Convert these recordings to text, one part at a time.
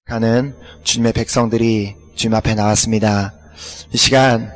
가는 주님의 백성들이 주님 앞에 나왔습니다. 이 시간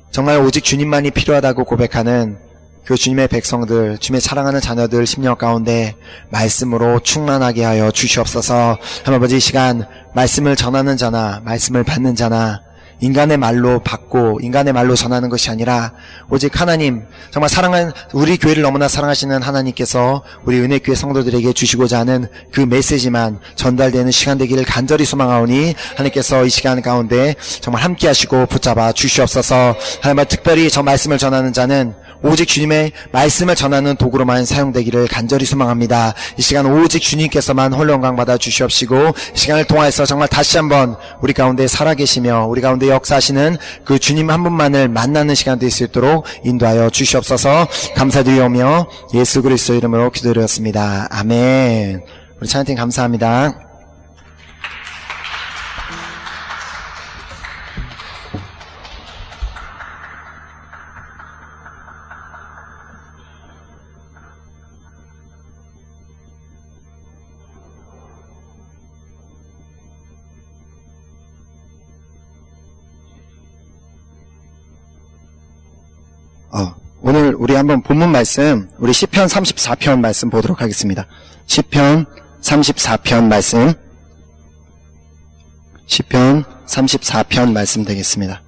정말 오직 주님만이 필요하다고 고백하는 그 주님의 백성들, 주님의 사랑하는 자녀들 심령 가운데 말씀으로 충만하게 하여 주시옵소서. 하나님 아버지, 이 시간 말씀을 전하는 자나 말씀을 받는 자나 인간의 말로 받고 인간의 말로 전하는 것이 아니라 오직 하나님, 정말 사랑하는 우리 교회를 너무나 사랑하시는 하나님께서 우리 은혜교회 성도들에게 주시고자 하는 그 메시지만 전달되는 시간 되기를 간절히 소망하오니 하나님께서 이 시간 가운데 정말 함께 하시고 붙잡아 주시옵소서. 하나님, 특별히 저 말씀을 전하는 자는 오직 주님의 말씀을 전하는 도구로만 사용되기를 간절히 소망합니다. 이 시간 오직 주님께서만 홀로 영광 받아 주시옵시고, 이 시간을 통해서 정말 다시 한번 우리 가운데 살아계시며 우리 가운데 역사하시는 그 주님 한 분만을 만나는 시간 될 수 있도록 인도하여 주시옵소서. 감사드리오며 예수 그리스도 이름으로 기도드렸습니다. 아멘. 우리 찬양팀 감사합니다. 오늘 우리 한번 본문 말씀, 우리 시편 34편 말씀 보도록 하겠습니다. 시편 34편 말씀, 시편 34편 말씀 되겠습니다.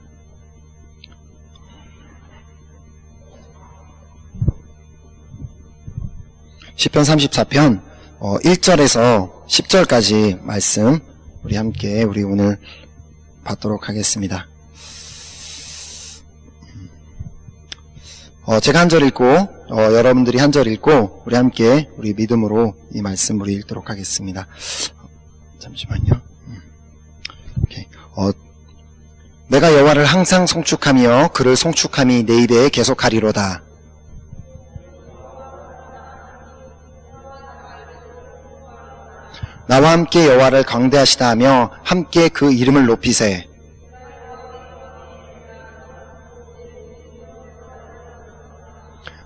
시편 34편 1절에서 10절까지 말씀 우리 함께 우리 오늘 받도록 하겠습니다. 제가 한 절 읽고 여러분들이 한 절 읽고 우리 함께 우리 믿음으로 이 말씀 우리 읽도록 하겠습니다. 잠시만요. 오케이. 내가 여호와를 항상 송축하며 그를 송축함이 내 입에 계속하리로다. 나와 함께 여호와를 강대하시다 하며 함께 그 이름을 높이세.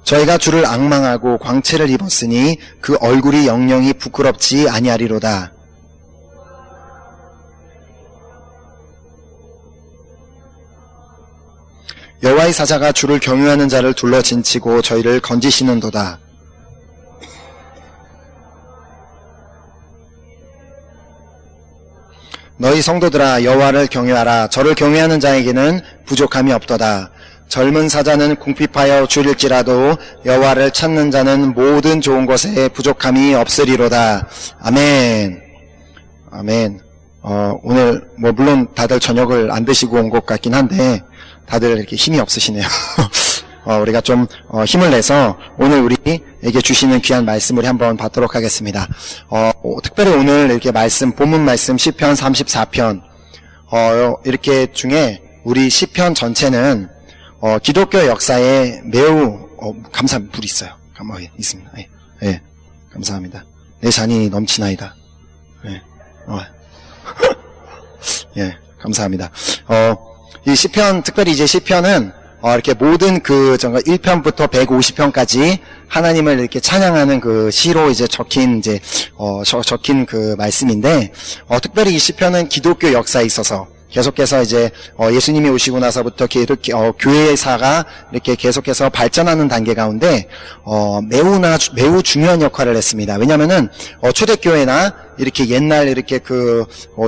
저희가 주를 앙망하고 광채를 입었으니 그 얼굴이 영영이 부끄럽지 아니하리로다. 여호와의 사자가 주를 경유하는 자를 둘러 진치고 저희를 건지시는도다. 너희 성도들아, 여호와를 경유하라. 저를 경유하는 자에게는 부족함이 없도다. 젊은 사자는 궁핍하여 줄일지라도 여호와를 찾는 자는 모든 좋은 것에 부족함이 없으리로다. 아멘. 아멘. 오늘 물론 다들 저녁을 안 드시고 온 것 같긴 한데 다들 이렇게 힘이 없으시네요. 우리가 좀 힘을 내서 오늘 우리에게 주시는 귀한 말씀을 한번 받도록 하겠습니다. 특별히 오늘 이렇게 본문 말씀 시편 34편 이렇게 중에 우리 시편 전체는 기독교 역사에 매우 감사합니다. 불이 있어요. 있습니다. 예, 감사합니다. 내 잔이 넘치나이다. 예, 예, 감사합니다. 이 시편, 특별히 이제 시편은 이렇게 모든 1편부터 150편까지 하나님을 이렇게 찬양하는 그 시로 이제 적힌 그 말씀인데, 특별히 이 시편은 기독교 역사에 있어서 계속해서 이제 예수님이 오시고 나서부터 교회사가 이렇게 계속해서 발전하는 단계 가운데 매우 중요한 역할을 했습니다. 왜냐하면은 초대교회나 이렇게 옛날 이렇게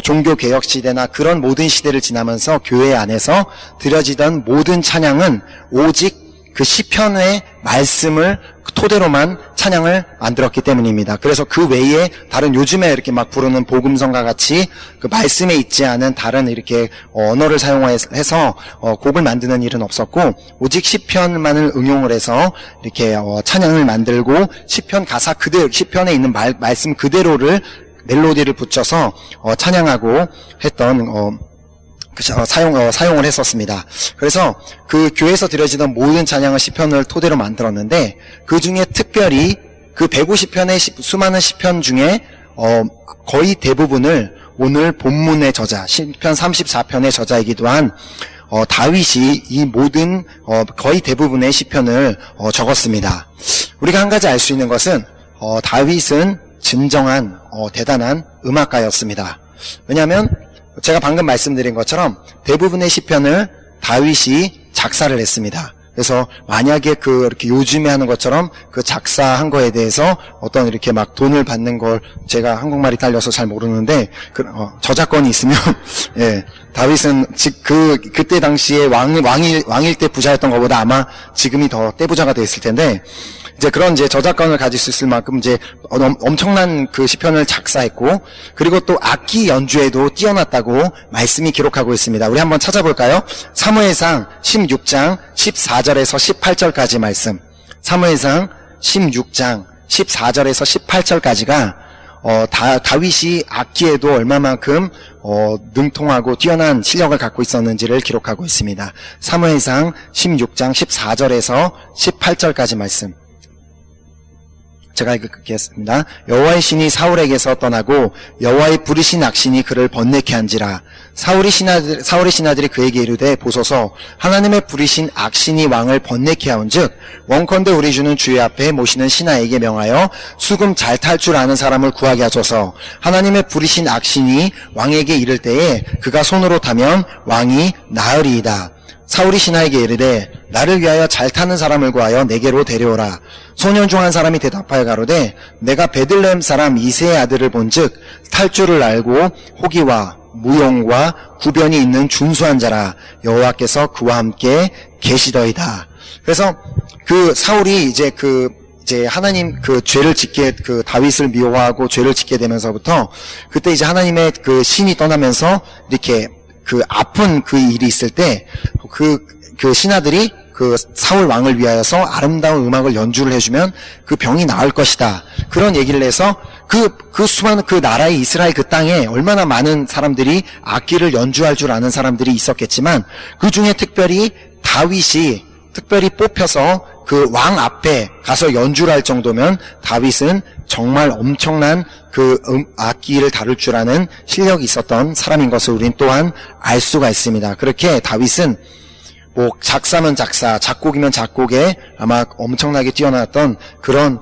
종교 개혁 시대나 그런 모든 시대를 지나면서 교회 안에서 드려지던 모든 찬양은 오직 그 시편의 말씀을 토대로만 찬양을 만들었기 때문입니다. 그래서 그 외에 다른 요즘에 이렇게 막 부르는 복음성과 같이 그 말씀에 있지 않은 다른 이렇게 언어를 사용해서 곡을 만드는 일은 없었고, 오직 시편만을 응용을 해서 이렇게 찬양을 만들고 시편 가사 그대로, 시편에 있는 말씀 그대로를 멜로디를 붙여서 찬양하고 했던 사용을 했었습니다. 그래서 그 교회에서 드려지던 모든 찬양을 시편을 토대로 만들었는데, 그 중에 특별히 그 150편의 수많은 시편 중에 거의 대부분을 오늘 본문의 저자, 시편 34편의 저자이기도 한 다윗이 이 모든 거의 대부분의 시편을 적었습니다. 우리가 한 가지 알 수 있는 것은 다윗은 진정한 대단한 음악가였습니다. 왜냐하면 제가 방금 말씀드린 것처럼 대부분의 시편을 다윗이 작사를 했습니다. 그래서 만약에 이렇게 요즘에 하는 것처럼 그 작사한 거에 대해서 어떤 이렇게 막 돈을 받는 걸 제가 한국말이 딸려서 잘 모르는데 저작권이 있으면 예, 다윗은 그때 당시에 왕일 때 부자였던 것보다 아마 지금이 더 떼부자가 됐을 텐데 이제 그런 이제 저작권을 가질 수 있을 만큼 이제 엄청난 그 시편을 작사했고 그리고 또 악기 연주에도 뛰어났다고 말씀이 기록하고 있습니다. 우리 한번 찾아볼까요? 사무엘상 16장 14절에서 18절까지 말씀. 사무엘상 16장 14절에서 18절까지가 다윗이 악기에도 얼마만큼 능통하고 뛰어난 실력을 갖고 있었는지를 기록하고 있습니다. 사무엘상 16장 14절에서 18절까지 말씀. 제가 읽겠습니다. 여호와의 신이 사울에게서 떠나고 여호와의 부르신 악신이 그를 번뇌케 한지라. 사울의 신하들이 그에게 이르되 보소서 하나님의 부르신 악신이 왕을 번뇌케 하온즉 원컨대 우리 주는 주의 앞에 모시는 신하에게 명하여 수금 잘 탈 줄 아는 사람을 구하게 하소서. 하나님의 부르신 악신이 왕에게 이를 때에 그가 손으로 타면 왕이 나으리이다. 사울이 신하에게 이르되 나를 위하여 잘 타는 사람을 구하여 내게로 데려오라. 소년 중 한 사람이 대답하여 가로되 내가 베들레헴 사람 이새의 아들을 본즉 탈 줄을 알고 호기와 무용과 구변이 있는 준수한 자라. 여호와께서 그와 함께 계시더이다. 그래서 그 사울이 이제 하나님 죄를 짓게 다윗을 미워하고 죄를 짓게 되면서부터 그때 이제 하나님의 신이 떠나면서 이렇게 아픈 일이 있을 때 신하들이 사울 왕을 위하여서 아름다운 음악을 연주를 해주면 그 병이 나을 것이다. 그런 얘기를 해서 수많은 나라의 이스라엘 땅에 얼마나 많은 사람들이 악기를 연주할 줄 아는 사람들이 있었겠지만 그 중에 특별히 다윗이 뽑혀서 왕 앞에 가서 연주를 할 정도면 다윗은 정말 엄청난 악기를 다룰 줄 아는 실력이 있었던 사람인 것을 우린 또한 알 수가 있습니다. 그렇게 다윗은 작사면 작사, 작곡이면 작곡에 아마 엄청나게 뛰어났던 그런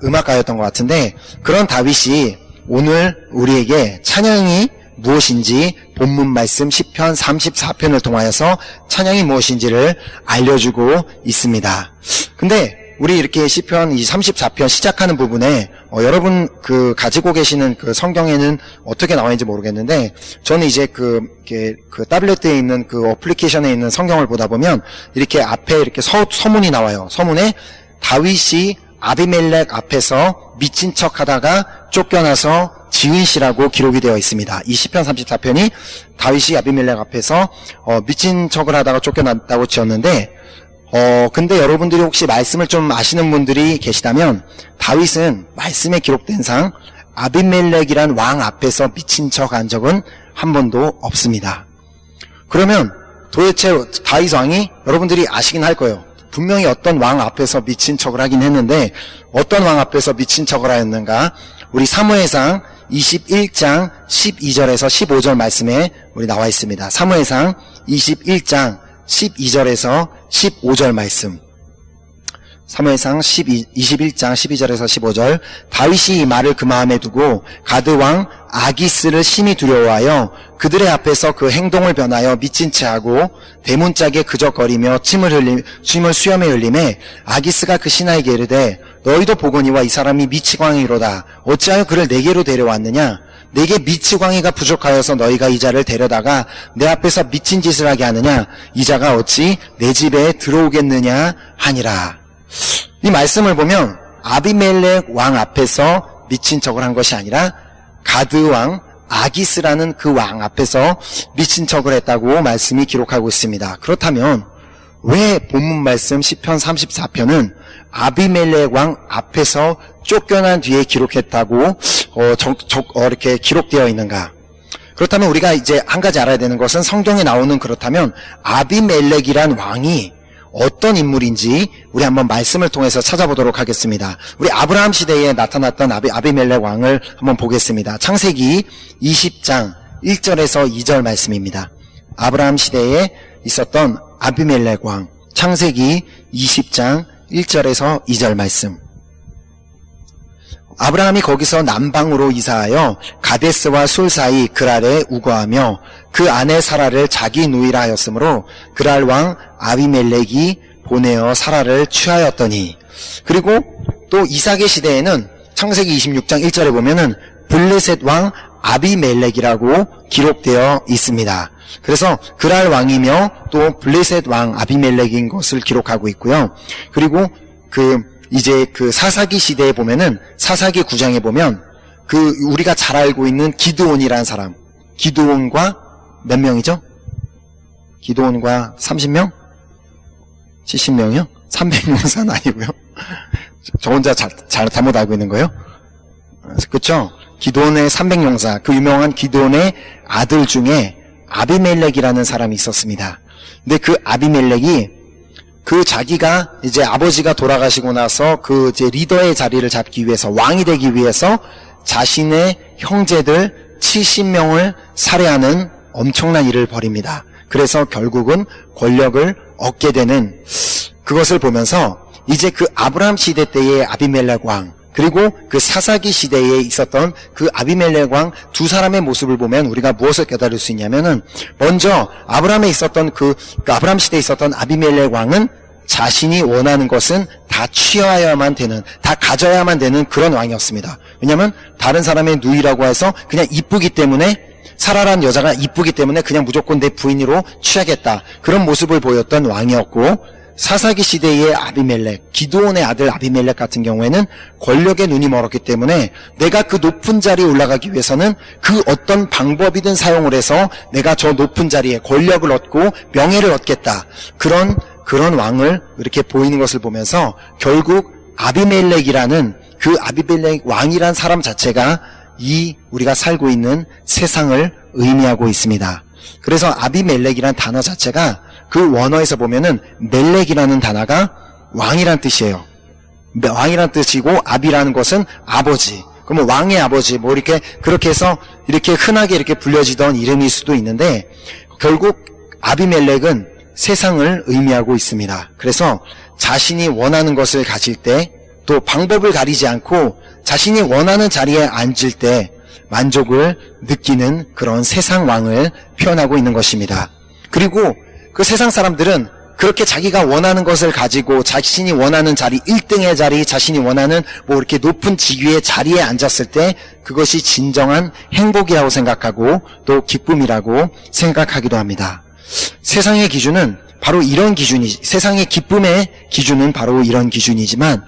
음악가였던 것 같은데 그런 다윗이 오늘 우리에게 찬양이 무엇인지 본문 말씀 시편 34편을 통하여서 찬양이 무엇인지를 알려주고 있습니다. 근데 우리 이렇게 시편 34편 시작하는 부분에 여러분 가지고 계시는 성경에는 어떻게 나와 있는지 모르겠는데 저는 이제 타블렛에 있는 어플리케이션에 있는 성경을 보다 보면 이렇게 앞에 이렇게 서문이 나와요. 서문에 다윗이 아비멜렉 앞에서 미친 척 하다가 쫓겨나서 지은 시라고 기록이 되어 있습니다. 이 시편 34편이 다윗이 아비멜렉 앞에서 미친 척을 하다가 쫓겨났다고 지었는데 근데 여러분들이 혹시 말씀을 좀 아시는 분들이 계시다면 다윗은 말씀에 기록된 상 아비멜렉이란 왕 앞에서 미친 척 한 적은 한 번도 없습니다. 그러면 도대체 다윗 왕이 여러분들이 아시긴 할 거예요. 분명히 어떤 왕 앞에서 미친 척을 하긴 했는데 어떤 왕 앞에서 미친 척을 하였는가? 우리 사무엘상 21장 12절에서 15절 말씀에 우리 나와 있습니다. 사무엘상 21장 12절에서 15절 말씀. 사무엘상 21장 12절에서 15절. 다윗이 이 말을 그 마음에 두고 가드 왕 아기스를 심히 두려워하여 그들의 앞에서 그 행동을 변하여 미친 채 하고 대문짝에 그적거리며 침을 수염에 흘리매 아기스가 그 신하에게 이르되 너희도 보거니와 이 사람이 미치광이로다. 어찌하여 그를 내게로 데려왔느냐? 내게 미치광이가 부족하여서 너희가 이 자를 데려다가 내 앞에서 미친 짓을 하게 하느냐? 이 자가 어찌 내 집에 들어오겠느냐 하니라. 이 말씀을 보면 아비멜렉 왕 앞에서 미친 척을 한 것이 아니라 가드 왕 아기스라는 그 왕 앞에서 미친 척을 했다고 말씀이 기록하고 있습니다. 그렇다면 왜 본문 말씀 시편 34편은 아비멜렉 왕 앞에서 쫓겨난 뒤에 기록했다고 이렇게 기록되어 있는가? 그렇다면 우리가 이제 한 가지 알아야 되는 것은 성경에 나오는 그렇다면 아비멜렉이란 왕이 어떤 인물인지 우리 한번 말씀을 통해서 찾아보도록 하겠습니다. 우리 아브라함 시대에 나타났던 아비멜렉 왕을 한번 보겠습니다. 창세기 20장 1절에서 2절 말씀입니다. 아브라함 시대에 있었던 아비멜렉 왕, 창세기 20장 1절에서 2절 말씀. 아브라함이 거기서 남방으로 이사하여 가데스와 술 사이 그랄에 우거하며 그 아내 사라를 자기 누이라 하였으므로 그랄 왕 아비멜렉이 보내어 사라를 취하였더니, 그리고 또 이삭의 시대에는 창세기 26장 1절에 보면은 블레셋 왕 아비멜렉이라고 기록되어 있습니다. 그래서 그랄 왕이며 또 블레셋 왕 아비멜렉인 것을 기록하고 있고요. 그리고 이제 사사기 시대에 보면은 사사기 9장에 보면 우리가 잘 알고 있는 기드온이라는 사람, 기드온과 몇 명이죠? 기드온과 30명? 70명이요? 300명사는 아니고요. 저 혼자 잘못 알고 있는 거예요? 그렇죠? 기드온의 300용사, 그 유명한 기드온의 아들 중에 아비멜렉이라는 사람이 있었습니다. 근데 그 아비멜렉이 자기가 이제 아버지가 돌아가시고 나서 이제 리더의 자리를 잡기 위해서, 왕이 되기 위해서 자신의 형제들 70명을 살해하는 엄청난 일을 벌입니다. 그래서 결국은 권력을 얻게 되는, 그것을 보면서 이제 아브라함 시대 때의 아비멜렉 왕, 그리고 사사기 시대에 있었던 아비멜렉 왕 두 사람의 모습을 보면 우리가 무엇을 깨달을 수 있냐면은, 먼저 아브라함에 있었던 아브라함 시대에 있었던 아비멜렉 왕은 자신이 원하는 것은 다 취하여야만 되는, 다 가져야만 되는 그런 왕이었습니다. 왜냐하면 다른 사람의 누이라고 해서 그냥 이쁘기 때문에, 사라란 여자가 이쁘기 때문에 그냥 무조건 내 부인으로 취하겠다, 그런 모습을 보였던 왕이었고, 사사기 시대의 아비멜렉, 기드온의 아들 아비멜렉 같은 경우에는 권력에 눈이 멀었기 때문에 내가 그 높은 자리에 올라가기 위해서는 그 어떤 방법이든 사용을 해서 내가 저 높은 자리에 권력을 얻고 명예를 얻겠다, 그런 왕을 이렇게 보이는 것을 보면서 결국 아비멜렉이라는 아비멜렉 왕이란 사람 자체가 우리가 살고 있는 세상을 의미하고 있습니다. 그래서 아비멜렉이란 단어 자체가 원어에서 보면은 멜렉이라는 단어가 왕이란 뜻이에요. 왕이란 뜻이고, 아비라는 것은 아버지. 그러면 왕의 아버지, 그렇게 해서 이렇게 흔하게 이렇게 불려지던 이름일 수도 있는데, 결국 아비멜렉은 세상을 의미하고 있습니다. 그래서 자신이 원하는 것을 가질 때, 또 방법을 가리지 않고 자신이 원하는 자리에 앉을 때 만족을 느끼는 그런 세상 왕을 표현하고 있는 것입니다. 그리고 세상 사람들은 그렇게 자기가 원하는 것을 가지고 자신이 원하는 자리, 1등의 자리, 자신이 원하는 이렇게 높은 직위의 자리에 앉았을 때 그것이 진정한 행복이라고 생각하고 또 기쁨이라고 생각하기도 합니다. 세상의 기준은 바로 이런 세상의 기쁨의 기준은 바로 이런 기준이지만,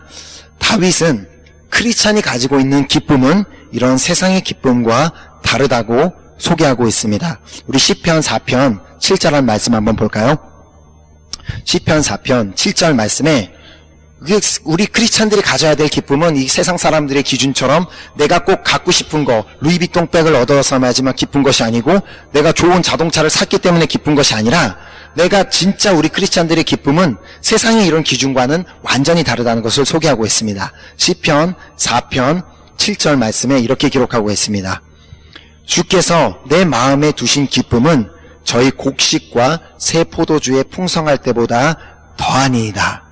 다윗은 크리스찬이 가지고 있는 기쁨은 이런 세상의 기쁨과 다르다고 소개하고 있습니다. 우리 시편 4편 7절 한 말씀 한번 볼까요? 시편 4편 7절 말씀에, 우리 크리스찬들이 가져야 될 기쁨은 이 세상 사람들의 기준처럼 내가 꼭 갖고 싶은 거, 루이비통 백을 얻어서야지만 기쁜 것이 아니고, 내가 좋은 자동차를 샀기 때문에 기쁜 것이 아니라, 내가 진짜 우리 크리스찬들의 기쁨은 세상의 이런 기준과는 완전히 다르다는 것을 소개하고 있습니다. 시편 4편 7절 말씀에 이렇게 기록하고 있습니다. 주께서 내 마음에 두신 기쁨은 저희 곡식과 새 포도주의 풍성할 때보다 더하니이다.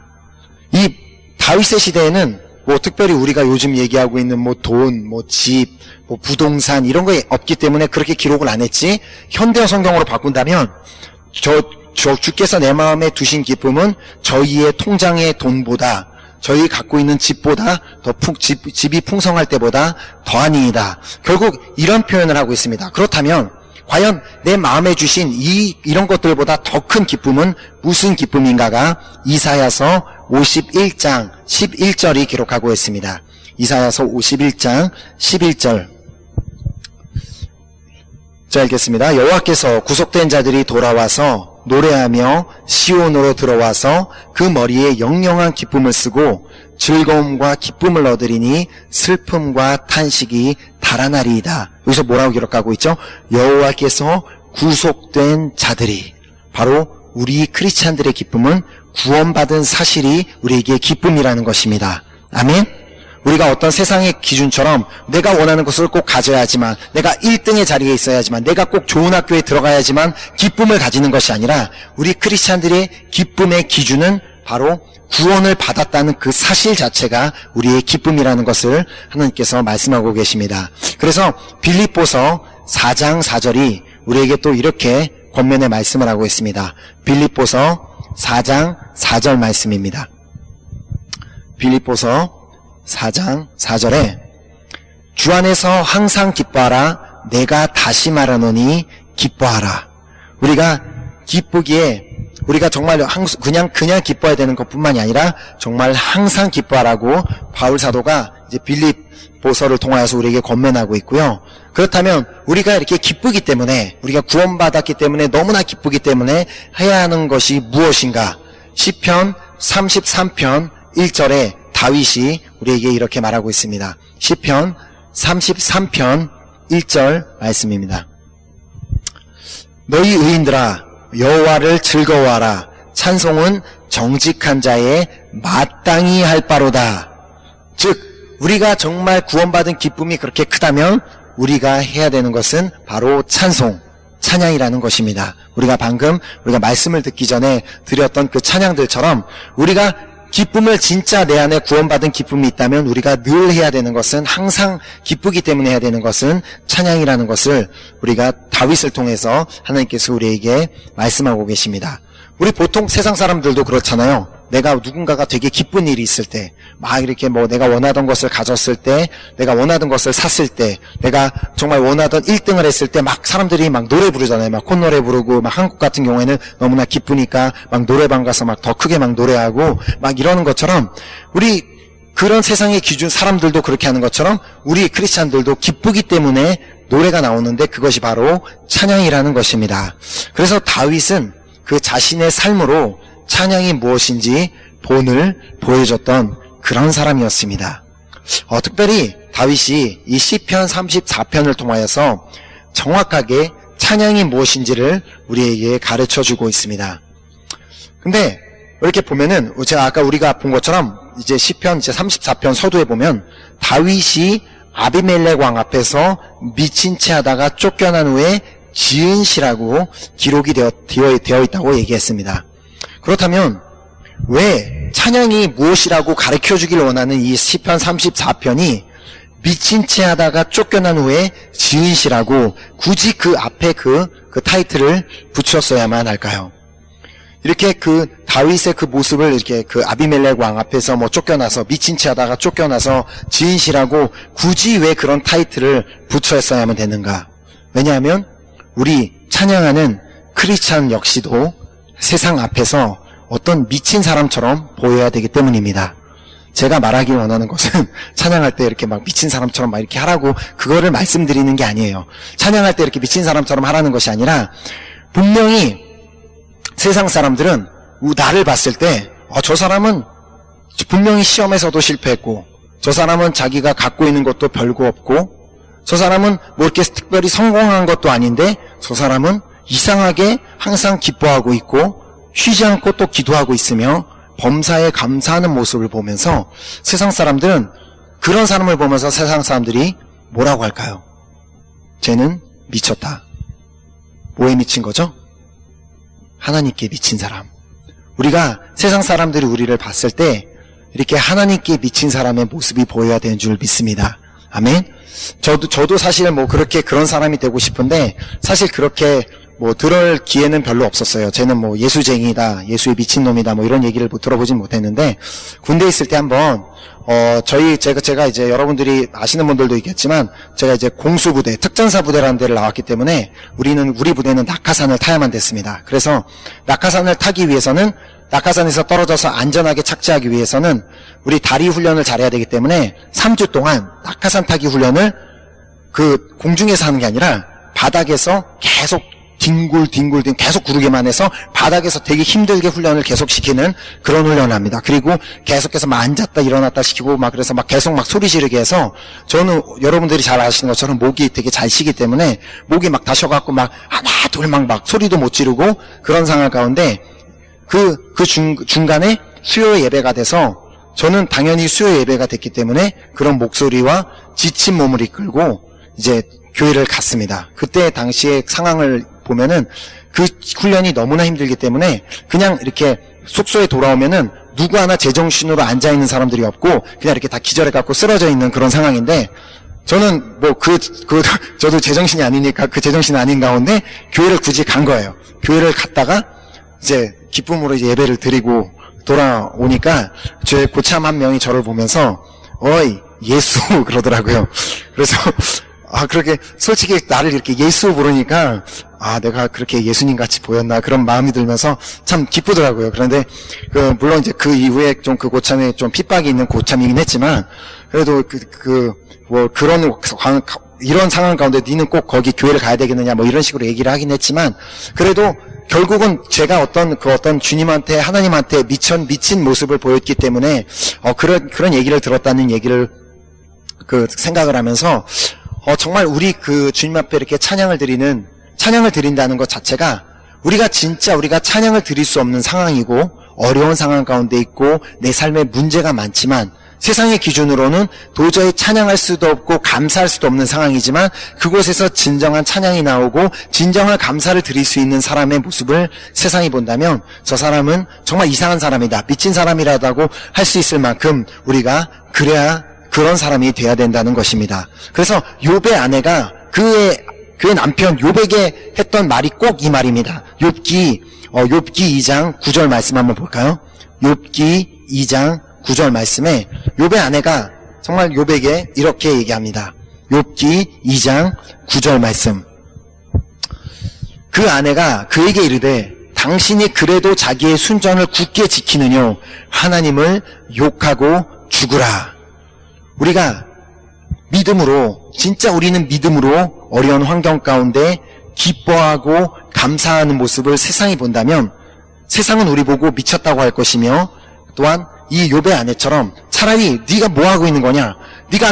이 다윗의 시대에는 특별히 우리가 요즘 얘기하고 있는 돈, 집, 부동산 이런 거 없기 때문에 그렇게 기록을 안 했지, 현대어 성경으로 바꾼다면 주께서 내 마음에 두신 기쁨은 저희의 통장의 돈보다, 저희 갖고 있는 집보다 집이 풍성할 때보다 더하니이다. 결국 이런 표현을 하고 있습니다. 그렇다면 과연 내 마음에 주신 이런 것들보다 더 큰 기쁨은 무슨 기쁨인가가 이사야서 51장 11절이 기록하고 있습니다. 이사야서 51장 11절. 자, 읽겠습니다. 여호와께서 구속된 자들이 돌아와서 노래하며 시온으로 들어와서 그 머리에 영영한 기쁨을 쓰고 즐거움과 기쁨을 얻으리니 슬픔과 탄식이 달아나리이다. 여기서 뭐라고 기록하고 있죠? 여호와께서 구속된 자들이, 바로 우리 크리스찬들의 기쁨은 구원받은 사실이 우리에게 기쁨이라는 것입니다. 아멘. 우리가 어떤 세상의 기준처럼 내가 원하는 것을 꼭 가져야지만, 내가 1등의 자리에 있어야지만, 내가 꼭 좋은 학교에 들어가야지만 기쁨을 가지는 것이 아니라, 우리 크리스찬들의 기쁨의 기준은 바로 구원을 받았다는 그 사실 자체가 우리의 기쁨이라는 것을 하나님께서 말씀하고 계십니다. 그래서 빌립보서 4장 4절이 우리에게 또 이렇게 권면의 말씀을 하고 있습니다. 빌립보서 4장 4절 말씀입니다. 빌립보서 4장 4절에 주 안에서 항상 기뻐하라. 내가 다시 말하노니 기뻐하라. 우리가 기쁘기에 우리가 정말 그냥 기뻐해야 되는 것뿐만이 아니라 정말 항상 기뻐하라고 바울 사도가 이제 빌립보서를 통하여서 우리에게 권면하고 있고요. 그렇다면 우리가 이렇게 기쁘기 때문에, 우리가 구원받았기 때문에, 너무나 기쁘기 때문에 해야 하는 것이 무엇인가? 시편 33편 1절에 다윗이 우리에게 이렇게 말하고 있습니다. 시편 33편 1절 말씀입니다. 너희 의인들아 여호와를 즐거워하라. 찬송은 정직한 자의 마땅히 할 바로다. 즉 우리가 정말 구원받은 기쁨이 그렇게 크다면 우리가 해야 되는 것은 바로 찬양이라는 것입니다. 우리가 방금 말씀을 듣기 전에 드렸던 그 찬양들처럼 우리가 기쁨을 진짜 내 안에 구원받은 기쁨이 있다면 우리가 늘 해야 되는 것은, 항상 기쁘기 때문에 해야 되는 것은 찬양이라는 것을 우리가 다윗을 통해서 하나님께서 우리에게 말씀하고 계십니다. 우리 보통 세상 사람들도 그렇잖아요. 내가 누군가가 되게 기쁜 일이 있을 때, 막 이렇게 내가 원하던 것을 가졌을 때, 내가 원하던 것을 샀을 때, 내가 정말 원하던 1등을 했을 때 막 사람들이 막 노래 부르잖아요. 막 콧노래 부르고, 막 한국 같은 경우에는 너무나 기쁘니까 막 노래방 가서 막 더 크게 막 노래하고 막 이러는 것처럼, 우리 그런 세상의 기준 사람들도 그렇게 하는 것처럼 우리 크리스찬들도 기쁘기 때문에 노래가 나오는데 그것이 바로 찬양이라는 것입니다. 그래서 다윗은 그 자신의 삶으로 찬양이 무엇인지 본을 보여줬던 그런 사람이었습니다. 특별히 다윗이 이 시편 34편을 통하여서 정확하게 찬양이 무엇인지를 우리에게 가르쳐주고 있습니다. 근데 이렇게 보면은 제가 아까 우리가 본 것처럼 이제 시편 34편 서두에 보면 다윗이 아비멜렉 왕 앞에서 미친 채 하다가 쫓겨난 후에 지은 시라고 기록이 되어 있다고 얘기했습니다. 그렇다면 왜 찬양이 무엇이라고 가르쳐주길 원하는 이 시편 34편이 미친 채 하다가 쫓겨난 후에 지은 시라고 굳이 그 앞에 그 타이틀을 붙였어야만 할까요? 이렇게 그 다윗의 그 모습을 이렇게 그 아비멜렉 왕 앞에서 쫓겨나서 미친 채 하다가 쫓겨나서 지은 시라고 굳이 왜 그런 타이틀을 붙였어야만 되는가? 왜냐하면 우리 찬양하는 크리스찬 역시도 세상 앞에서 어떤 미친 사람처럼 보여야 되기 때문입니다. 제가 말하기 원하는 것은 찬양할 때 이렇게 막 미친 사람처럼 막 이렇게 하라고 그거를 말씀드리는 게 아니에요. 찬양할 때 이렇게 미친 사람처럼 하라는 것이 아니라, 분명히 세상 사람들은 나를 봤을 때 저 사람은 분명히 시험에서도 실패했고, 저 사람은 자기가 갖고 있는 것도 별거 없고, 저 사람은 뭐 이렇게 특별히 성공한 것도 아닌데 저 사람은 이상하게 항상 기뻐하고 있고 쉬지 않고 또 기도하고 있으며 범사에 감사하는 모습을 보면서 세상 사람들은, 그런 사람을 보면서 세상 사람들이 뭐라고 할까요? 쟤는 미쳤다. 뭐에 미친 거죠? 하나님께 미친 사람. 우리가 세상 사람들이 우리를 봤을 때 이렇게 하나님께 미친 사람의 모습이 보여야 되는 줄 믿습니다. 아멘. 저도 사실 그렇게 그런 사람이 되고 싶은데, 사실 그렇게 들을 기회는 별로 없었어요. 쟤는 예수쟁이다, 예수의 미친놈이다, 이런 얘기를 들어보진 못했는데, 군대에 있을 때 한번, 제가 이제 여러분들이 아시는 분들도 있겠지만, 제가 이제 공수부대, 특전사 부대라는 데를 나왔기 때문에, 우리 부대는 낙하산을 타야만 됐습니다. 그래서 낙하산을 타기 위해서는, 낙하산에서 떨어져서 안전하게 착지하기 위해서는 우리 다리 훈련을 잘해야 되기 때문에 3주 동안 낙하산 타기 훈련을 공중에서 하는 게 아니라 바닥에서 계속 뒹굴 계속 구르기만 해서 바닥에서 되게 힘들게 훈련을 계속 시키는 그런 훈련을 합니다. 그리고 계속해서 막 앉았다 일어났다 시키고 그래서 계속 소리 지르게 해서, 저는 여러분들이 잘 아시는 것처럼 목이 되게 잘 쉬기 때문에 목이 다 쉬어갖고 하나 둘 소리도 못 지르고 그런 상황 가운데 중간에 수요 예배가 돼서, 저는 당연히 수요 예배가 됐기 때문에 그런 목소리와 지친 몸을 이끌고 이제 교회를 갔습니다. 그때 당시의 상황을 보면은 그 훈련이 너무나 힘들기 때문에 그냥 이렇게 숙소에 돌아오면은 누구 하나 제정신으로 앉아있는 사람들이 없고 그냥 이렇게 다 기절해갖고 쓰러져 있는 그런 상황인데 저는 뭐 저도 제정신이 아니니까 그 제정신이 아닌 가운데 교회를 굳이 간 거예요. 교회를 갔다가 이제 기쁨으로 이제 예배를 드리고 돌아오니까 제 고참 한 명이 저를 보면서 어이 예수 그러더라고요. 그래서 그렇게 솔직히 나를 이렇게 예수 부르니까 내가 그렇게 예수님 같이 보였나 그런 마음이 들면서 참 기쁘더라고요. 그런데 물론 이제 그 이후에 좀 그 고참에 좀 핍박이 있는 고참이긴 했지만 그래도 뭐 이런 상황 가운데 니는 꼭 거기 교회를 가야 되겠느냐 뭐 이런 식으로 얘기를 하긴 했지만 그래도 결국은 제가 어떤 주님한테 하나님한테 미친 모습을 보였기 때문에 그런 얘기를 들었다는 얘기를 생각을 하면서 정말 우리 주님 앞에 이렇게 찬양을 드린다는 것 자체가 우리가 찬양을 드릴 수 없는 상황이고 어려운 상황 가운데 있고 내 삶에 문제가 많지만 세상의 기준으로는 도저히 찬양할 수도 없고 감사할 수도 없는 상황이지만 그곳에서 진정한 찬양이 나오고 진정한 감사를 드릴 수 있는 사람의 모습을 세상이 본다면 저 사람은 정말 이상한 사람이다, 미친 사람이라고 할 수 있을 만큼 우리가 그래야 그런 사람이 돼야 된다는 것입니다. 그래서 욥의 아내가 그의 남편 욥에게 했던 말이 꼭 이 말입니다. 욥기 2장 9절 말씀 한번 볼까요? 욥기 2장 9절 말씀에 욥의 아내가 정말 욥에게 이렇게 얘기합니다. 욥기 2장 9절 말씀. 그 아내가 그에게 이르되 당신이 그래도 자기의 순전을 굳게 지키느뇨 하나님을 욕하고 죽으라. 우리가 진짜 우리는 믿음으로 어려운 환경 가운데 기뻐하고 감사하는 모습을 세상이 본다면 세상은 우리 보고 미쳤다고 할 것이며 또한 이 욥의 아내처럼 차라리 네가 뭐 하고 있는 거냐? 네가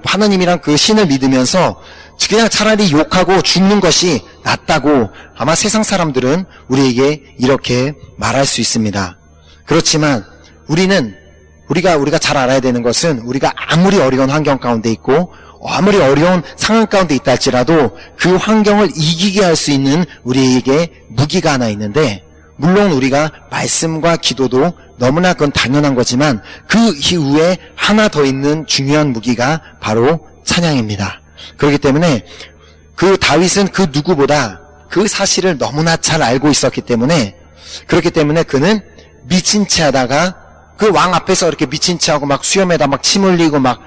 하나님이란 그 신을 믿으면서 그냥 차라리 욕하고 죽는 것이 낫다고 아마 세상 사람들은 우리에게 이렇게 말할 수 있습니다. 그렇지만 우리가 잘 알아야 되는 것은 우리가 아무리 어려운 환경 가운데 있고 아무리 어려운 상황 가운데 있다 할지라도 그 환경을 이기게 할 수 있는 우리에게 무기가 하나 있는데 물론 우리가 말씀과 기도도 너무나 그건 당연한 거지만 그 이후에 하나 더 있는 중요한 무기가 바로 찬양입니다. 그렇기 때문에 다윗은 그 누구보다 그 사실을 너무나 잘 알고 있었기 때문에 그렇기 때문에 그는 미친 채 하다가 그 왕 앞에서 이렇게 미친 채 하고 막 수염에다 막 침 흘리고 막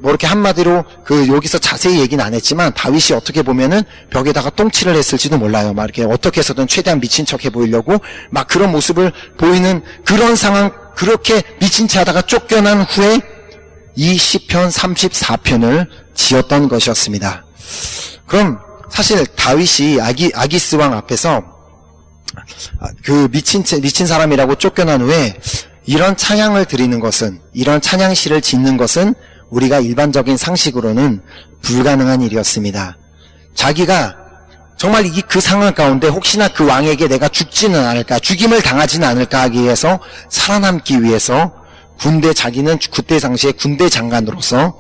뭐 이렇게 한마디로 여기서 자세히 얘기는 안 했지만 다윗이 어떻게 보면은 벽에다가 똥칠을 했을지도 몰라요. 막 이렇게 어떻게 해서든 최대한 미친 척 해 보이려고 막 그런 모습을 보이는 그런 상황, 그렇게 미친 채 하다가 쫓겨난 후에 이 시편 34편을 지었던 것이었습니다. 그럼 사실 다윗이 아기스 왕 앞에서 미친 사람이라고 쫓겨난 후에 이런 찬양을 드리는 것은, 이런 찬양시를 짓는 것은 우리가 일반적인 상식으로는 불가능한 일이었습니다. 자기가 정말 그 상황 가운데 혹시나 그 왕에게 내가 죽지는 않을까, 죽임을 당하지는 않을까 하기 위해서 살아남기 위해서 자기는 그때 당시에 군대 장관으로서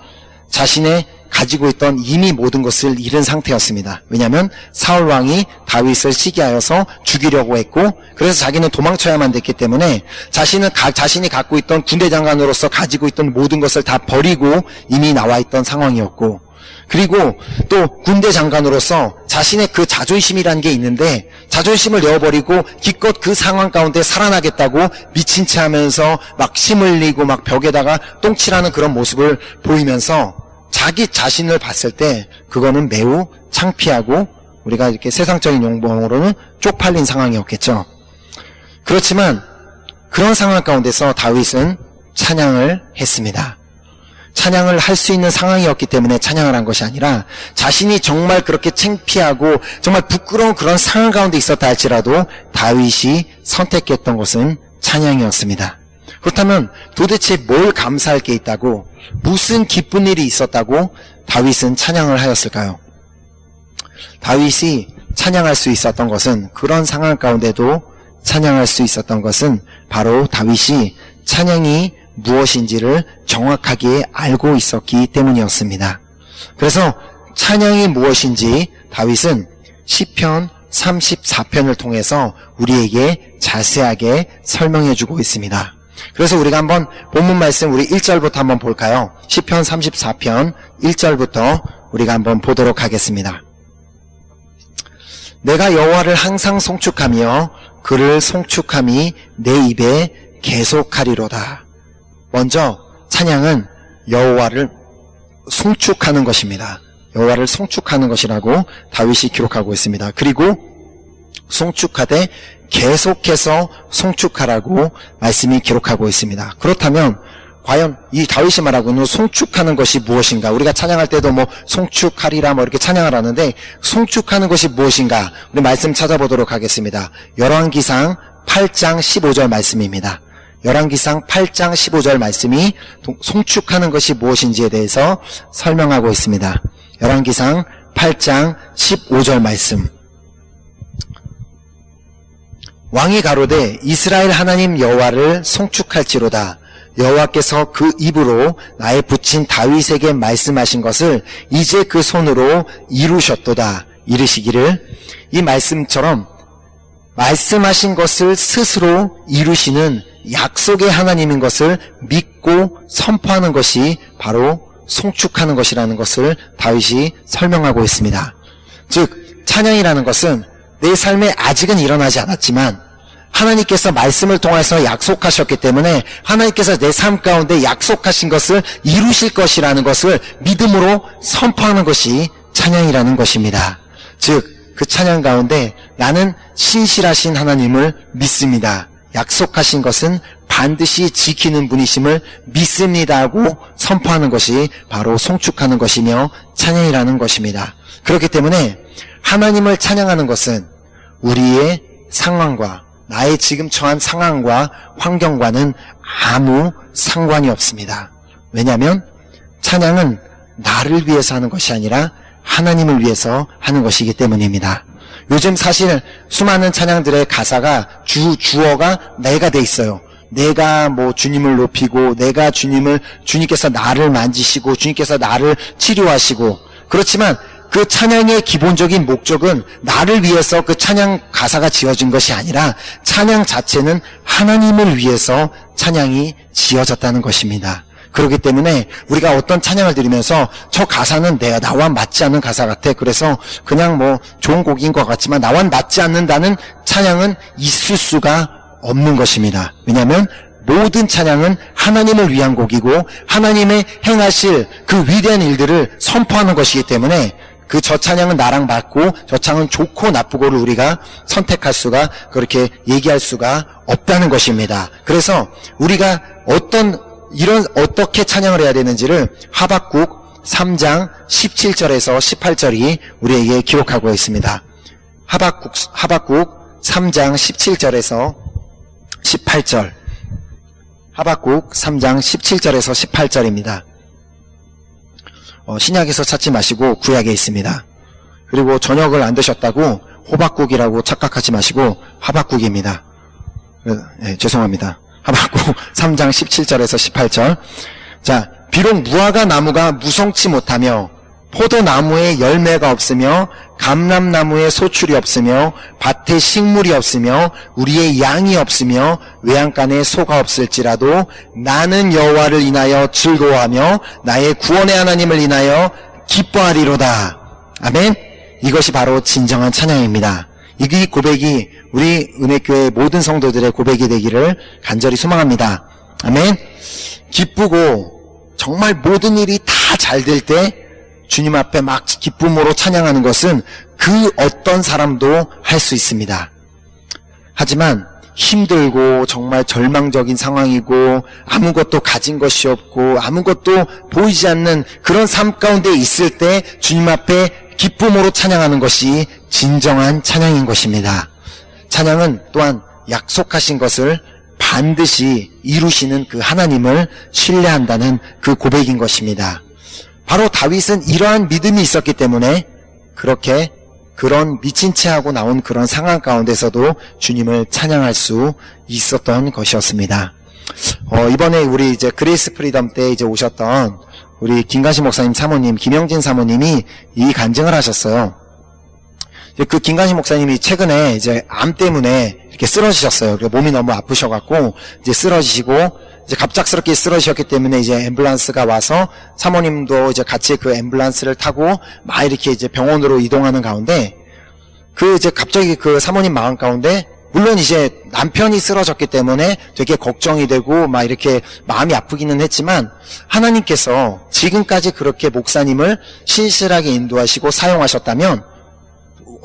자신의 가지고 있던 이미 모든 것을 잃은 상태였습니다. 왜냐하면 사울 왕이 다윗을 시기하여서 죽이려고 했고 그래서 자기는 도망쳐야만 됐기 때문에 자신이 갖고 있던 군대 장관으로서 가지고 있던 모든 것을 다 버리고 이미 나와 있던 상황이었고 그리고 또 군대 장관으로서 자신의 그 자존심이라는 게 있는데 자존심을 내어버리고 기껏 그 상황 가운데 살아나겠다고 미친 채 하면서 막 침 흘리고 막 벽에다가 똥칠하는 그런 모습을 보이면서 자기 자신을 봤을 때 그거는 매우 창피하고 우리가 이렇게 세상적인 용어로는 쪽팔린 상황이었겠죠. 그렇지만 그런 상황 가운데서 다윗은 찬양을 했습니다. 찬양을 할 수 있는 상황이었기 때문에 찬양을 한 것이 아니라 자신이 정말 그렇게 창피하고 정말 부끄러운 그런 상황 가운데 있었다 할지라도 다윗이 선택했던 것은 찬양이었습니다. 그렇다면 도대체 뭘 감사할 게 있다고, 무슨 기쁜 일이 있었다고 다윗은 찬양을 하였을까요? 다윗이 찬양할 수 있었던 것은, 그런 상황 가운데도 찬양할 수 있었던 것은 바로 다윗이 찬양이 무엇인지를 정확하게 알고 있었기 때문이었습니다. 그래서 찬양이 무엇인지 다윗은 시편 34편을 통해서 우리에게 자세하게 설명해 주고 있습니다. 그래서 우리가 한번 본문 말씀 우리 1절부터 한번 볼까요? 시편 34편 1절부터 우리가 한번 보도록 하겠습니다. 내가 여호와를 항상 송축하며 그를 송축함이 내 입에 계속하리로다. 먼저 찬양은 여호와를 송축하는 것입니다. 여호와를 송축하는 것이라고 다윗이 기록하고 있습니다. 그리고 송축하되 계속해서 송축하라고 말씀이 기록하고 있습니다. 그렇다면 과연 이 다윗이 말하고 있는 송축하는 것이 무엇인가? 우리가 찬양할 때도 뭐 송축하리라 뭐 이렇게 찬양을 하는데 송축하는 것이 무엇인가? 우리 말씀 찾아보도록 하겠습니다. 열왕기상 8장 15절 말씀입니다. 열왕기상 8장 15절 말씀이 송축하는 것이 무엇인지에 대해서 설명하고 있습니다. 열왕기상 8장 15절 말씀. 왕이 가로되 이스라엘 하나님 여호와를 송축할지로다. 여호와께서 그 입으로 나의 부친 다윗에게 말씀하신 것을 이제 그 손으로 이루셨도다. 이르시기를, 이 말씀처럼 말씀하신 것을 스스로 이루시는 약속의 하나님인 것을 믿고 선포하는 것이 바로 송축하는 것이라는 것을 다윗이 설명하고 있습니다. 즉 찬양이라는 것은 내 삶에 아직은 일어나지 않았지만 하나님께서 말씀을 통해서 약속하셨기 때문에 하나님께서 내 삶 가운데 약속하신 것을 이루실 것이라는 것을 믿음으로 선포하는 것이 찬양이라는 것입니다. 즉 그 찬양 가운데 나는 신실하신 하나님을 믿습니다. 약속하신 것은 반드시 지키는 분이심을 믿습니다 하고 선포하는 것이 바로 송축하는 것이며 찬양이라는 것입니다. 그렇기 때문에 하나님을 찬양하는 것은 우리의 상황과 나의 지금 처한 상황과 환경과는 아무 상관이 없습니다. 왜냐하면 찬양은 나를 위해서 하는 것이 아니라 하나님을 위해서 하는 것이기 때문입니다. 요즘 사실 수많은 찬양들의 가사가 주어가 내가 돼 있어요. 내가 뭐 주님을 높이고 내가 주님께서 나를 만지시고 주님께서 나를 치료하시고, 그렇지만 그 찬양의 기본적인 목적은 나를 위해서 그 찬양 가사가 지어진 것이 아니라 찬양 자체는 하나님을 위해서 찬양이 지어졌다는 것입니다. 그렇기 때문에 우리가 어떤 찬양을 들으면서 저 가사는 나와 맞지 않는 가사 같아, 그래서 그냥 뭐 좋은 곡인 것 같지만 나와 맞지 않는다는 찬양은 있을 수가 없는 것입니다. 왜냐하면 모든 찬양은 하나님을 위한 곡이고 하나님의 행하실 그 위대한 일들을 선포하는 것이기 때문에 저 찬양은 나랑 맞고 저 찬양은 좋고 나쁘고를 우리가 선택할 수가, 그렇게 얘기할 수가 없다는 것입니다. 그래서 우리가 어떻게 찬양을 해야 되는지를 하박국 3장 17절에서 18절이 우리에게 기록하고 있습니다. 하박국 3장 17절에서 18절. 하박국 3장 17절에서 18절입니다. 신약에서 찾지 마시고 구약에 있습니다. 그리고 저녁을 안 드셨다고 호박국이라고 착각하지 마시고 하박국입니다. 죄송합니다. 하박국 3장 17절에서 18절. 자, 비록 무화과 나무가 무성치 못하며 포도나무에 열매가 없으며 감람나무에 소출이 없으며 밭에 식물이 없으며 우리의 양이 없으며 외양간에 소가 없을지라도 나는 여호와를 인하여 즐거워하며 나의 구원의 하나님을 인하여 기뻐하리로다. 아멘. 이것이 바로 진정한 찬양입니다. 이 고백이 우리 은혜교회 모든 성도들의 고백이 되기를 간절히 소망합니다. 아멘. 기쁘고 정말 모든 일이 다 잘 될 때 주님 앞에 막 기쁨으로 찬양하는 것은 그 어떤 사람도 할 수 있습니다. 하지만 힘들고 정말 절망적인 상황이고 아무것도 가진 것이 없고 아무것도 보이지 않는 그런 삶 가운데 있을 때 주님 앞에 기쁨으로 찬양하는 것이 진정한 찬양인 것입니다. 찬양은 또한 약속하신 것을 반드시 이루시는 그 하나님을 신뢰한다는 그 고백인 것입니다. 바로 다윗은 이러한 믿음이 있었기 때문에 그런 미친 채 하고 나온 그런 상황 가운데서도 주님을 찬양할 수 있었던 것이었습니다. 이번에 우리 이제 그레이스 프리덤 때 이제 오셨던 우리 김가시 목사님 사모님, 김영진 사모님이 이 간증을 하셨어요. 이제 그 김관식 목사님이 최근에 이제 암 때문에 이렇게 쓰러지셨어요. 몸이 너무 아프셔갖고 이제 쓰러지시고 이제 갑작스럽게 쓰러지셨기 때문에 이제 앰뷸런스가 와서 사모님도 이제 같이 그 앰뷸런스를 타고 막 이렇게 이제 병원으로 이동하는 가운데 그 이제 갑자기 그 사모님 마음 가운데 물론 이제 남편이 쓰러졌기 때문에 되게 걱정이 되고 막 이렇게 마음이 아프기는 했지만 하나님께서 지금까지 그렇게 목사님을 신실하게 인도하시고 사용하셨다면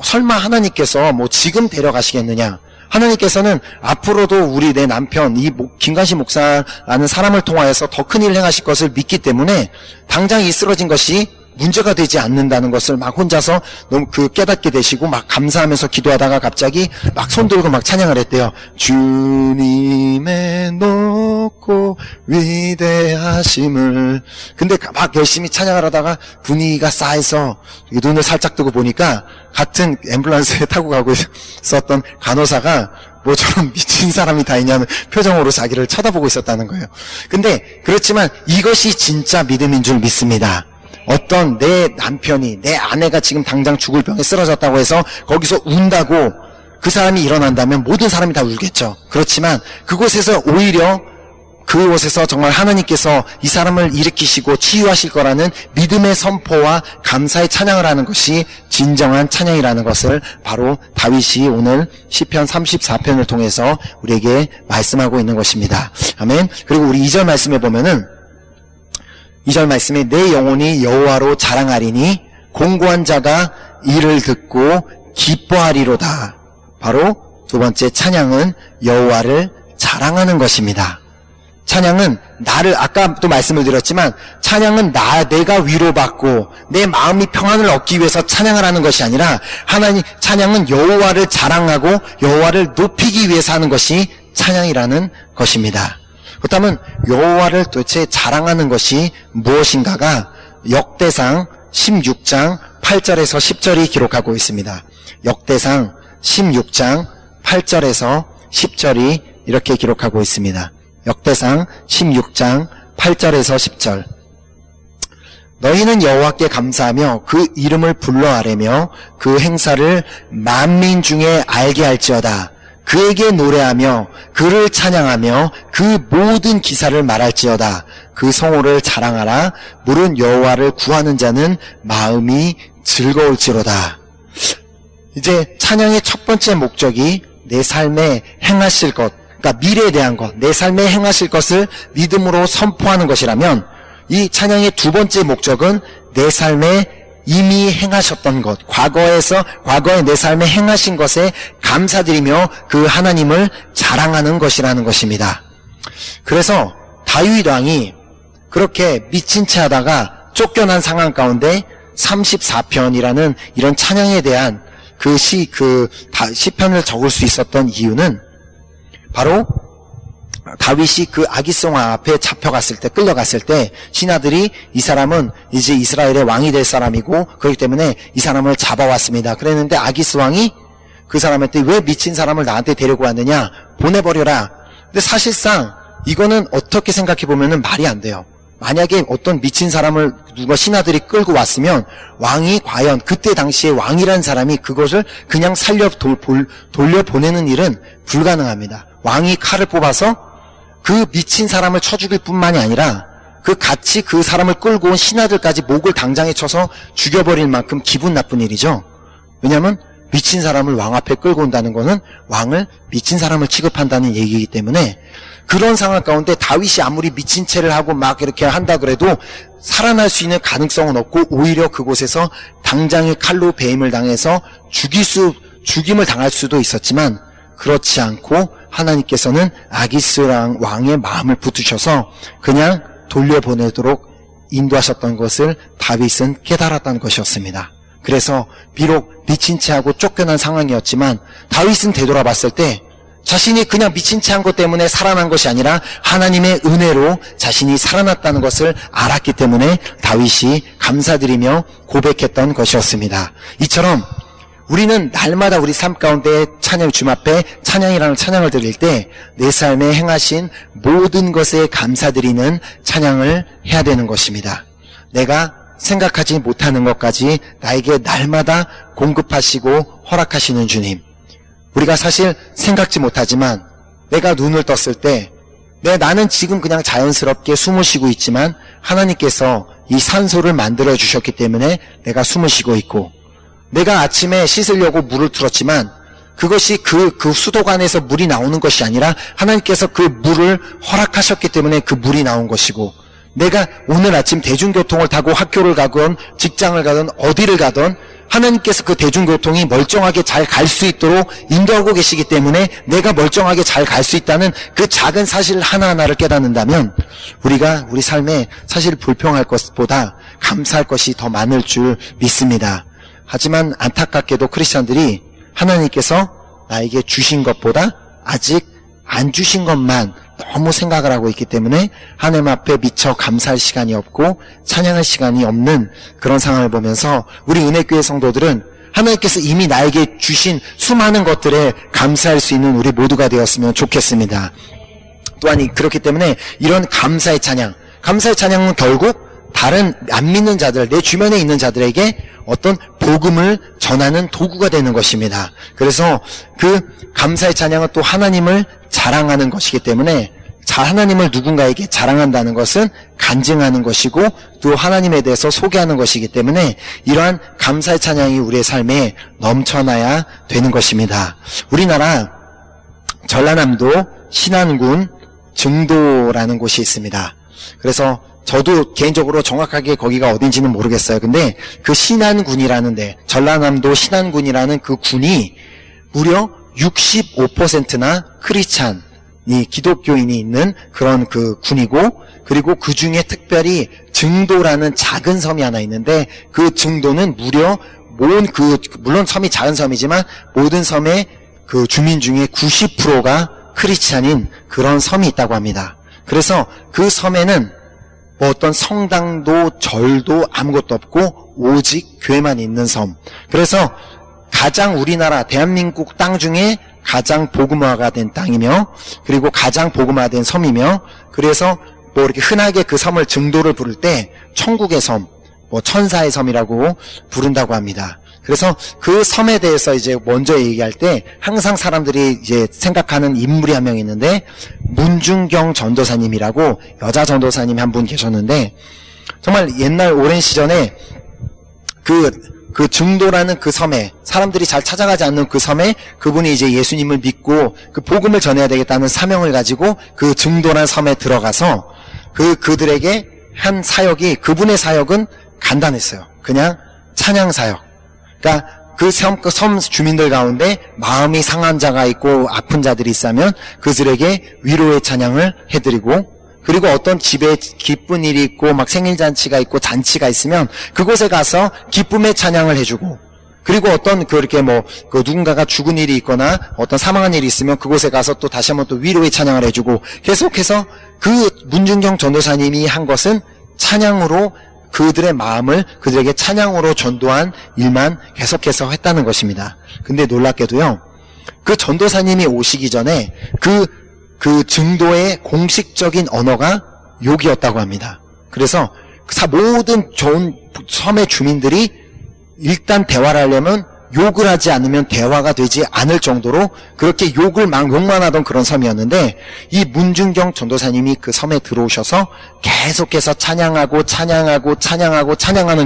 설마 하나님께서 뭐 지금 데려가시겠느냐? 하나님께서는 앞으로도 우리 내 남편 이 김관식 목사라는 사람을 통하여서 더 큰 일을 행하실 것을 믿기 때문에 당장 이 쓰러진 것이 문제가 되지 않는다는 것을 막 혼자서 너무 깨닫게 되시고 막 감사하면서 기도하다가 갑자기 막 손 들고 막 찬양을 했대요. 주님의 높고 위대하심을. 근데 막 열심히 찬양을 하다가 분위기가 싸해서 눈을 살짝 뜨고 보니까 같은 앰뷸런스에 타고 가고 있었던 간호사가 뭐처럼 미친 사람이 다 있냐는 표정으로 자기를 쳐다보고 있었다는 거예요. 근데 그렇지만 이것이 진짜 믿음인 줄 믿습니다. 어떤 내 남편이, 내 아내가 지금 당장 죽을 병에 쓰러졌다고 해서 거기서 운다고 그 사람이 일어난다면 모든 사람이 다 울겠죠. 그렇지만 그곳에서 오히려 그곳에서 정말 하나님께서 이 사람을 일으키시고 치유하실 거라는 믿음의 선포와 감사의 찬양을 하는 것이 진정한 찬양이라는 것을 바로 다윗이 오늘 시편 34편을 통해서 우리에게 말씀하고 있는 것입니다. 아멘. 그리고 우리 2절 말씀에 보면은 2절 말씀에 내 영혼이 여호와로 자랑하리니 공고한 자가 이를 듣고 기뻐하리로다. 바로 두 번째 찬양은 여호와를 자랑하는 것입니다. 찬양은 나를 아까도 말씀을 드렸지만 찬양은 내가 위로받고 내 마음이 평안을 얻기 위해서 찬양을 하는 것이 아니라 하나님 찬양은 여호와를 자랑하고 여호와를 높이기 위해서 하는 것이 찬양이라는 것입니다. 그렇다면 여호와를 도대체 자랑하는 것이 무엇인가가 역대상 16장 8절에서 10절이 기록하고 있습니다. 역대상 16장 8절에서 10절이 이렇게 기록하고 있습니다. 역대상 16장 8절에서 10절. 너희는 여호와께 감사하며 그 이름을 불러 아뢰며 그 행사를 만민 중에 알게 할지어다. 그에게 노래하며 그를 찬양하며 그 모든 기사를 말할지어다. 그 성호를 자랑하라. 물은 여호와를 구하는 자는 마음이 즐거울지로다. 이제 찬양의 첫 번째 목적이 내 삶에 행하실 것, 그러니까 미래에 대한 것, 내 삶에 행하실 것을 믿음으로 선포하는 것이라면 이 찬양의 두 번째 목적은 내 삶에 이미 행하셨던 것, 과거에 내 삶에 행하신 것에 감사드리며 그 하나님을 자랑하는 것이라는 것입니다. 그래서 다윗 왕이 그렇게 미친 채 하다가 쫓겨난 상황 가운데 34편이라는 이런 찬양에 대한 시편을 적을 수 있었던 이유는 바로 다윗이 그 아기송 앞에 잡혀갔을 때, 끌려갔을 때 신하들이 이 사람은 이제 이스라엘의 왕이 될 사람이고 그렇기 때문에 이 사람을 잡아왔습니다. 그랬는데 아기스 왕이 그 사람한테 왜 미친 사람을 나한테 데리고 왔느냐, 보내버려라. 근데 사실상 이거는 어떻게 생각해 보면은 말이 안 돼요. 만약에 어떤 미친 사람을 누가 신하들이 끌고 왔으면 왕이 과연 그때 당시에 왕이란 사람이 그것을 그냥 돌려보내는 일은 불가능합니다. 왕이 칼을 뽑아서 그 미친 사람을 쳐 죽일 뿐만이 아니라 같이 그 사람을 끌고 온 신하들까지 목을 당장에 쳐서 죽여버릴 만큼 기분 나쁜 일이죠. 왜냐하면 미친 사람을 왕 앞에 끌고 온다는 것은 왕을 미친 사람을 취급한다는 얘기이기 때문에 그런 상황 가운데 다윗이 아무리 미친 채를 하고 막 이렇게 한다 그래도 살아날 수 있는 가능성은 없고 오히려 그곳에서 당장에 칼로 배임을 당해서 죽임을 당할 수도 있었지만 그렇지 않고 하나님께서는 아기스 왕의 마음을 붙으셔서 그냥 돌려보내도록 인도하셨던 것을 다윗은 깨달았다는 것이었습니다. 그래서 비록 미친 채 하고 쫓겨난 상황이었지만 다윗은 되돌아봤을 때 자신이 그냥 미친 채 한 것 때문에 살아난 것이 아니라 하나님의 은혜로 자신이 살아났다는 것을 알았기 때문에 다윗이 감사드리며 고백했던 것이었습니다. 이처럼 우리는 날마다 우리 삶 가운데 주님 앞에 찬양이라는 찬양을 드릴 때 내 삶에 행하신 모든 것에 감사드리는 찬양을 해야 되는 것입니다. 내가 생각하지 못하는 것까지 나에게 날마다 공급하시고 허락하시는 주님. 우리가 사실 생각지 못하지만 내가 눈을 떴을 때 나는 지금 그냥 자연스럽게 숨을 쉬고 있지만 하나님께서 이 산소를 만들어 주셨기 때문에 내가 숨을 쉬고 있고, 내가 아침에 씻으려고 물을 틀었지만 그것이 그 수도관에서 물이 나오는 것이 아니라 하나님께서 그 물을 허락하셨기 때문에 그 물이 나온 것이고, 내가 오늘 아침 대중교통을 타고 학교를 가건 직장을 가든 어디를 가든 하나님께서 그 대중교통이 멀쩡하게 잘 갈 수 있도록 인도하고 계시기 때문에 내가 멀쩡하게 잘 갈 수 있다는 그 작은 사실 하나하나를 깨닫는다면 우리가 우리 삶에 사실 불평할 것보다 감사할 것이 더 많을 줄 믿습니다. 하지만 안타깝게도 크리스천들이 하나님께서 나에게 주신 것보다 아직 안 주신 것만 너무 생각을 하고 있기 때문에 하나님 앞에 미처 감사할 시간이 없고 찬양할 시간이 없는 그런 상황을 보면서 우리 은혜교회 성도들은 하나님께서 이미 나에게 주신 수많은 것들에 감사할 수 있는 우리 모두가 되었으면 좋겠습니다. 또한 그렇기 때문에 이런 감사의 찬양은 결국 다른 안 믿는 자들, 내 주변에 있는 자들에게 어떤 복음을 전하는 도구가 되는 것입니다. 그래서 그 감사의 찬양은 또 하나님을 자랑하는 것이기 때문에 하나님을 누군가에게 자랑한다는 것은 간증하는 것이고 또 하나님에 대해서 소개하는 것이기 때문에 이러한 감사의 찬양이 우리의 삶에 넘쳐나야 되는 것입니다. 우리나라 전라남도 신안군 증도라는 곳이 있습니다. 그래서 저도 개인적으로 정확하게 거기가 어딘지는 모르겠어요. 근데 그 신안군이라는 데, 전라남도 신안군이라는 그 군이 무려 65%나 크리스찬, 기독교인이 있는 그런 그 군이고, 그리고 그 중에 특별히 증도라는 작은 섬이 하나 있는데 그 증도는 무려 물론 섬이 작은 섬이지만 모든 섬의 그 주민 중에 90%가 크리스찬인 그런 섬이 있다고 합니다. 그래서 그 섬에는 어떤 성당도 절도 아무것도 없고 오직 교회만 있는 섬. 그래서 가장 우리나라 대한민국 땅 중에 가장 복음화가 된 땅이며 그리고 가장 복음화된 섬이며, 그래서 이렇게 흔하게 그 섬을 증도를 부를 때 천국의 섬, 천사의 섬이라고 부른다고 합니다. 그래서 그 섬에 대해서 이제 먼저 얘기할 때 항상 사람들이 이제 생각하는 인물이 한 명 있는데 문중경 전도사님이라고 여자 전도사님이 한 분 계셨는데, 정말 옛날 오랜 시절에 그 증도라는 그 섬에, 사람들이 잘 찾아가지 않는 그 섬에 그분이 이제 예수님을 믿고 그 복음을 전해야 되겠다는 사명을 가지고 그 증도라는 섬에 들어가서 그들에게 한 사역이, 그분의 사역은 간단했어요. 그냥 찬양 사역. 그러니까 그 섬 주민들 가운데 마음이 상한 자가 있고 아픈 자들이 있다면 그들에게 위로의 찬양을 해드리고, 그리고 어떤 집에 기쁜 일이 있고 막 생일잔치가 있고 잔치가 있으면 그곳에 가서 기쁨의 찬양을 해주고, 그리고 어떤 그렇게 누군가가 죽은 일이 있거나 어떤 사망한 일이 있으면 그곳에 가서 또 다시 한번 또 위로의 찬양을 해주고, 계속해서 그 문중경 전도사님이 한 것은 찬양으로 그들의 마음을 그들에게 찬양으로 전도한 일만 계속해서 했다는 것입니다. 근데 놀랍게도요, 그 전도사님이 오시기 전에 그 증도의 공식적인 언어가 욕이었다고 합니다. 그래서 모든 좋은 섬의 주민들이 일단 대화를 하려면 욕을 하지 않으면 대화가 되지 않을 정도로 그렇게 욕만 하던 그런 섬이었는데, 이 문중경 전도사님이 그 섬에 들어오셔서 계속해서 찬양하는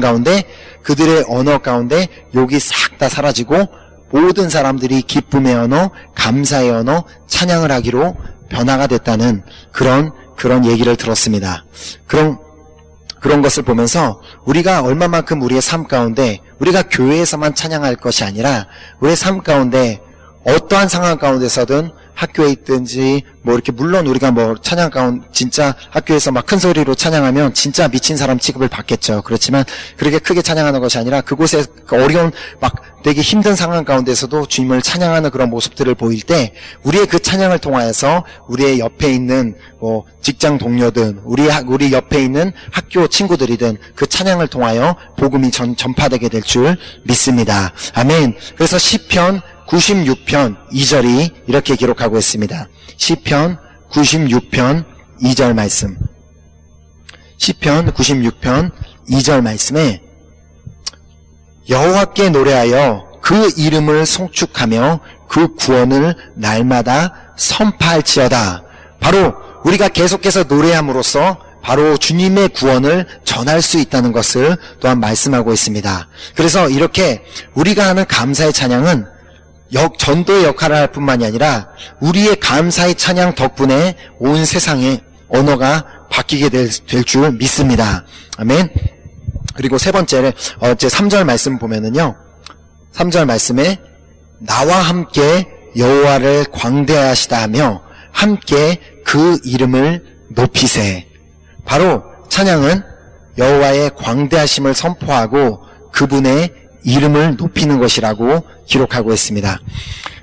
가운데 그들의 언어 가운데 욕이 싹 다 사라지고 모든 사람들이 기쁨의 언어, 감사의 언어, 찬양을 하기로 변화가 됐다는 그런 얘기를 들었습니다. 그런 것을 보면서 우리가 얼마만큼 우리의 삶 가운데 우리가 교회에서만 찬양할 것이 아니라 우리의 삶 가운데 어떠한 상황 가운데서든 학교에 있든지 이렇게, 물론 우리가 찬양 가운데 진짜 학교에서 막 큰 소리로 찬양하면 진짜 미친 사람 취급을 받겠죠. 그렇지만 그렇게 크게 찬양하는 것이 아니라 그곳에 어려운 되게 힘든 상황 가운데서도 주님을 찬양하는 그런 모습들을 보일 때 우리의 그 찬양을 통하여서 우리의 옆에 있는 직장 동료든 우리 옆에 있는 학교 친구들이든 그 찬양을 통하여 복음이 전파되게 될 줄 믿습니다. 아멘. 그래서 시편 96편 2절이 이렇게 기록하고 있습니다. 시편 96편 2절 말씀. 시편 96편 2절 말씀에 여호와께 노래하여 그 이름을 송축하며 그 구원을 날마다 선포할지어다. 바로 우리가 계속해서 노래함으로써 바로 주님의 구원을 전할 수 있다는 것을 또한 말씀하고 있습니다. 그래서 이렇게 우리가 하는 감사의 찬양은 전도의 역할을 할 뿐만이 아니라 우리의 감사의 찬양 덕분에 온 세상의 언어가 바뀌게 될 줄 믿습니다. 아멘. 그리고 세 번째를 3절 말씀 보면은요. 3절 말씀에 나와 함께 여호와를 광대하시다 하며 함께 그 이름을 높이세. 바로 찬양은 여호와의 광대하심을 선포하고 그분의 이름을 높이는 것이라고 기록하고 있습니다.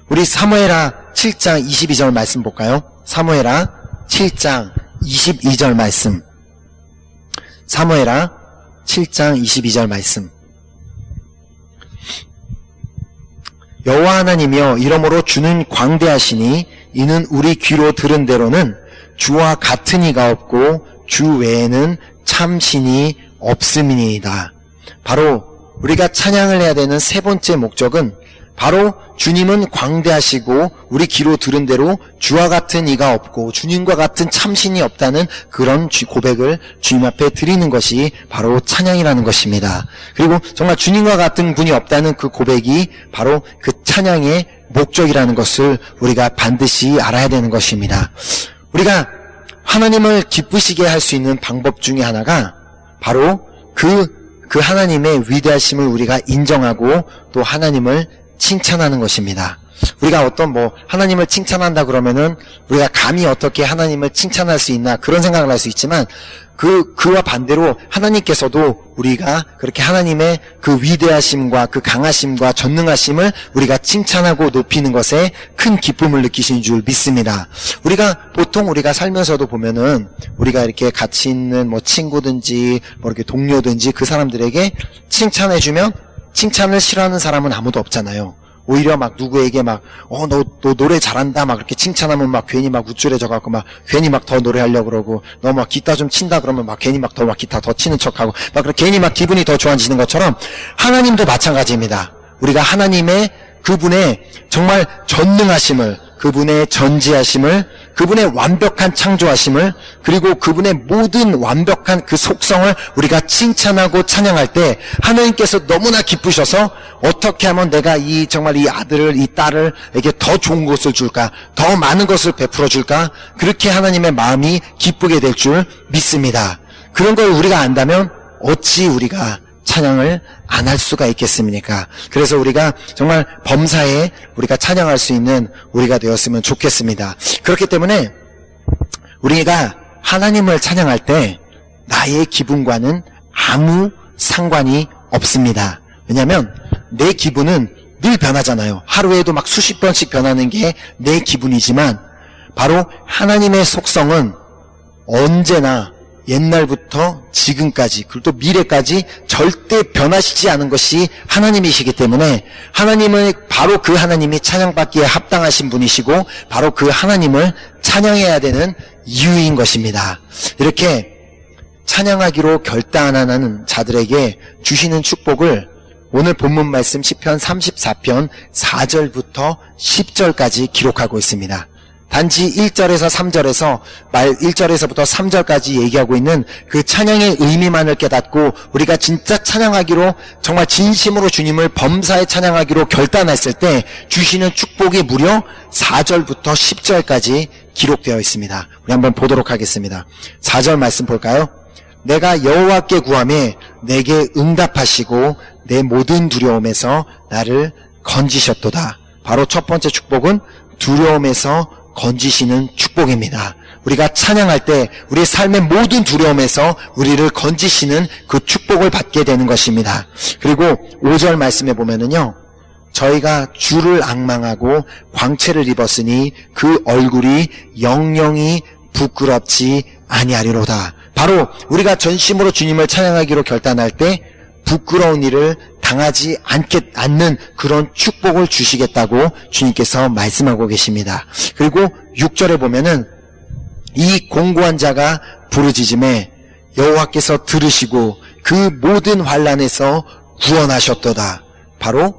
우리 사무엘하 7장 22절 말씀 볼까요? 사무엘하 7장 22절 말씀. 사무엘하 7장 22절 말씀. 여호와 하나님이여 이러므로 주는 광대하시니 이는 우리 귀로 들은 대로는 주와 같은 이가 없고 주 외에는 참 신이 없음이니이다. 바로 우리가 찬양을 해야 되는 세 번째 목적은 바로 주님은 광대하시고 우리 귀로 들은 대로 주와 같은 이가 없고 주님과 같은 참신이 없다는 그런 고백을 주님 앞에 드리는 것이 바로 찬양이라는 것입니다. 그리고 정말 주님과 같은 분이 없다는 그 고백이 바로 그 찬양의 목적이라는 것을 우리가 반드시 알아야 되는 것입니다. 우리가 하나님을 기쁘시게 할 수 있는 방법 중에 하나가 바로 그 하나님의 위대하심을 우리가 인정하고 또 하나님을 칭찬하는 것입니다. 우리가 하나님을 칭찬한다 그러면은 우리가 감히 어떻게 하나님을 칭찬할 수 있나 그런 생각을 할 수 있지만 그와 반대로 하나님께서도 우리가 그렇게 하나님의 그 위대하심과 그 강하심과 전능하심을 우리가 칭찬하고 높이는 것에 큰 기쁨을 느끼시는 줄 믿습니다. 보통 우리가 살면서도 보면은 우리가 이렇게 같이 있는 친구든지 이렇게 동료든지 그 사람들에게 칭찬해주면 칭찬을 싫어하는 사람은 아무도 없잖아요. 오히려 누구에게 너 노래 잘한다 그렇게 칭찬하면 괜히 우쭐해져갖고 괜히 더 노래하려고 그러고 너 기타 좀 친다 그러면 괜히 더 기타 더 치는 척하고 그렇게 괜히 기분이 더 좋아지는 것처럼 하나님도 마찬가지입니다. 우리가 하나님의 그분의 정말 전능하심을, 그분의 전지하심을, 그분의 완벽한 창조하심을, 그리고 그분의 모든 완벽한 그 속성을 우리가 칭찬하고 찬양할 때 하나님께서 너무나 기쁘셔서 어떻게 하면 내가 정말 이 아들을, 이 딸을에게 더 좋은 것을 줄까, 더 많은 것을 베풀어 줄까, 그렇게 하나님의 마음이 기쁘게 될 줄 믿습니다. 그런 걸 우리가 안다면 어찌 우리가 찬양을 안 할 수가 있겠습니까? 그래서 우리가 정말 범사에 우리가 찬양할 수 있는 우리가 되었으면 좋겠습니다. 그렇기 때문에 우리가 하나님을 찬양할 때 나의 기분과는 아무 상관이 없습니다. 왜냐하면 내 기분은 늘 변하잖아요. 하루에도 수십 번씩 변하는 게 내 기분이지만 바로 하나님의 속성은 언제나 옛날부터 지금까지 그리고 또 미래까지 절대 변하시지 않은 것이 하나님이시기 때문에 하나님은 바로 그 하나님이 찬양받기에 합당하신 분이시고 바로 그 하나님을 찬양해야 되는 이유인 것입니다. 이렇게 찬양하기로 결단하는 자들에게 주시는 축복을 오늘 본문 말씀 시편 34편 4절부터 10절까지 기록하고 있습니다. 단지 1절에서 3절에서 1절에서부터 3절까지 얘기하고 있는 그 찬양의 의미만을 깨닫고 우리가 진짜 찬양하기로 정말 진심으로 주님을 범사에 찬양하기로 결단했을 때 주시는 축복이 무려 4절부터 10절까지 기록되어 있습니다. 우리 한번 보도록 하겠습니다. 4절 말씀 볼까요? 내가 여호와께 구하매 내게 응답하시고 내 모든 두려움에서 나를 건지셨도다. 바로 첫 번째 축복은 두려움에서 건지시는 축복입니다. 우리가 찬양할 때 우리의 삶의 모든 두려움에서 우리를 건지시는 그 축복을 받게 되는 것입니다. 그리고 5절 말씀에 보면은요, 저희가 주를 앙망하고 광채를 입었으니 그 얼굴이 영영이 부끄럽지 아니하리로다. 바로 우리가 전심으로 주님을 찬양하기로 결단할 때 부끄러운 일을 당하지 않는 그런 축복을 주시겠다고 주님께서 말씀하고 계십니다. 그리고 6절에 보면은 이 공고한 자가 부르짖음에 여호와께서 들으시고 그 모든 환난에서 구원하셨도다. 바로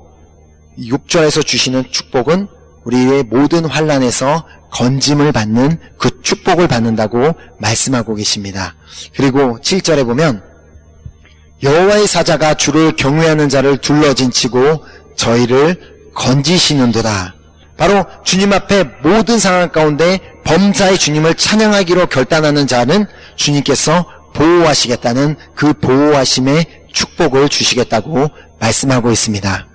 6절에서 주시는 축복은 우리의 모든 환난에서 건짐을 받는 그 축복을 받는다고 말씀하고 계십니다. 그리고 7절에 보면 여호와의 사자가 주를 경외하는 자를 둘러진치고 저희를 건지시는도다. 바로 주님 앞에 모든 상황 가운데 범사의 주님을 찬양하기로 결단하는 자는 주님께서 보호하시겠다는 그 보호하심의 축복을 주시겠다고 말씀하고 있습니다.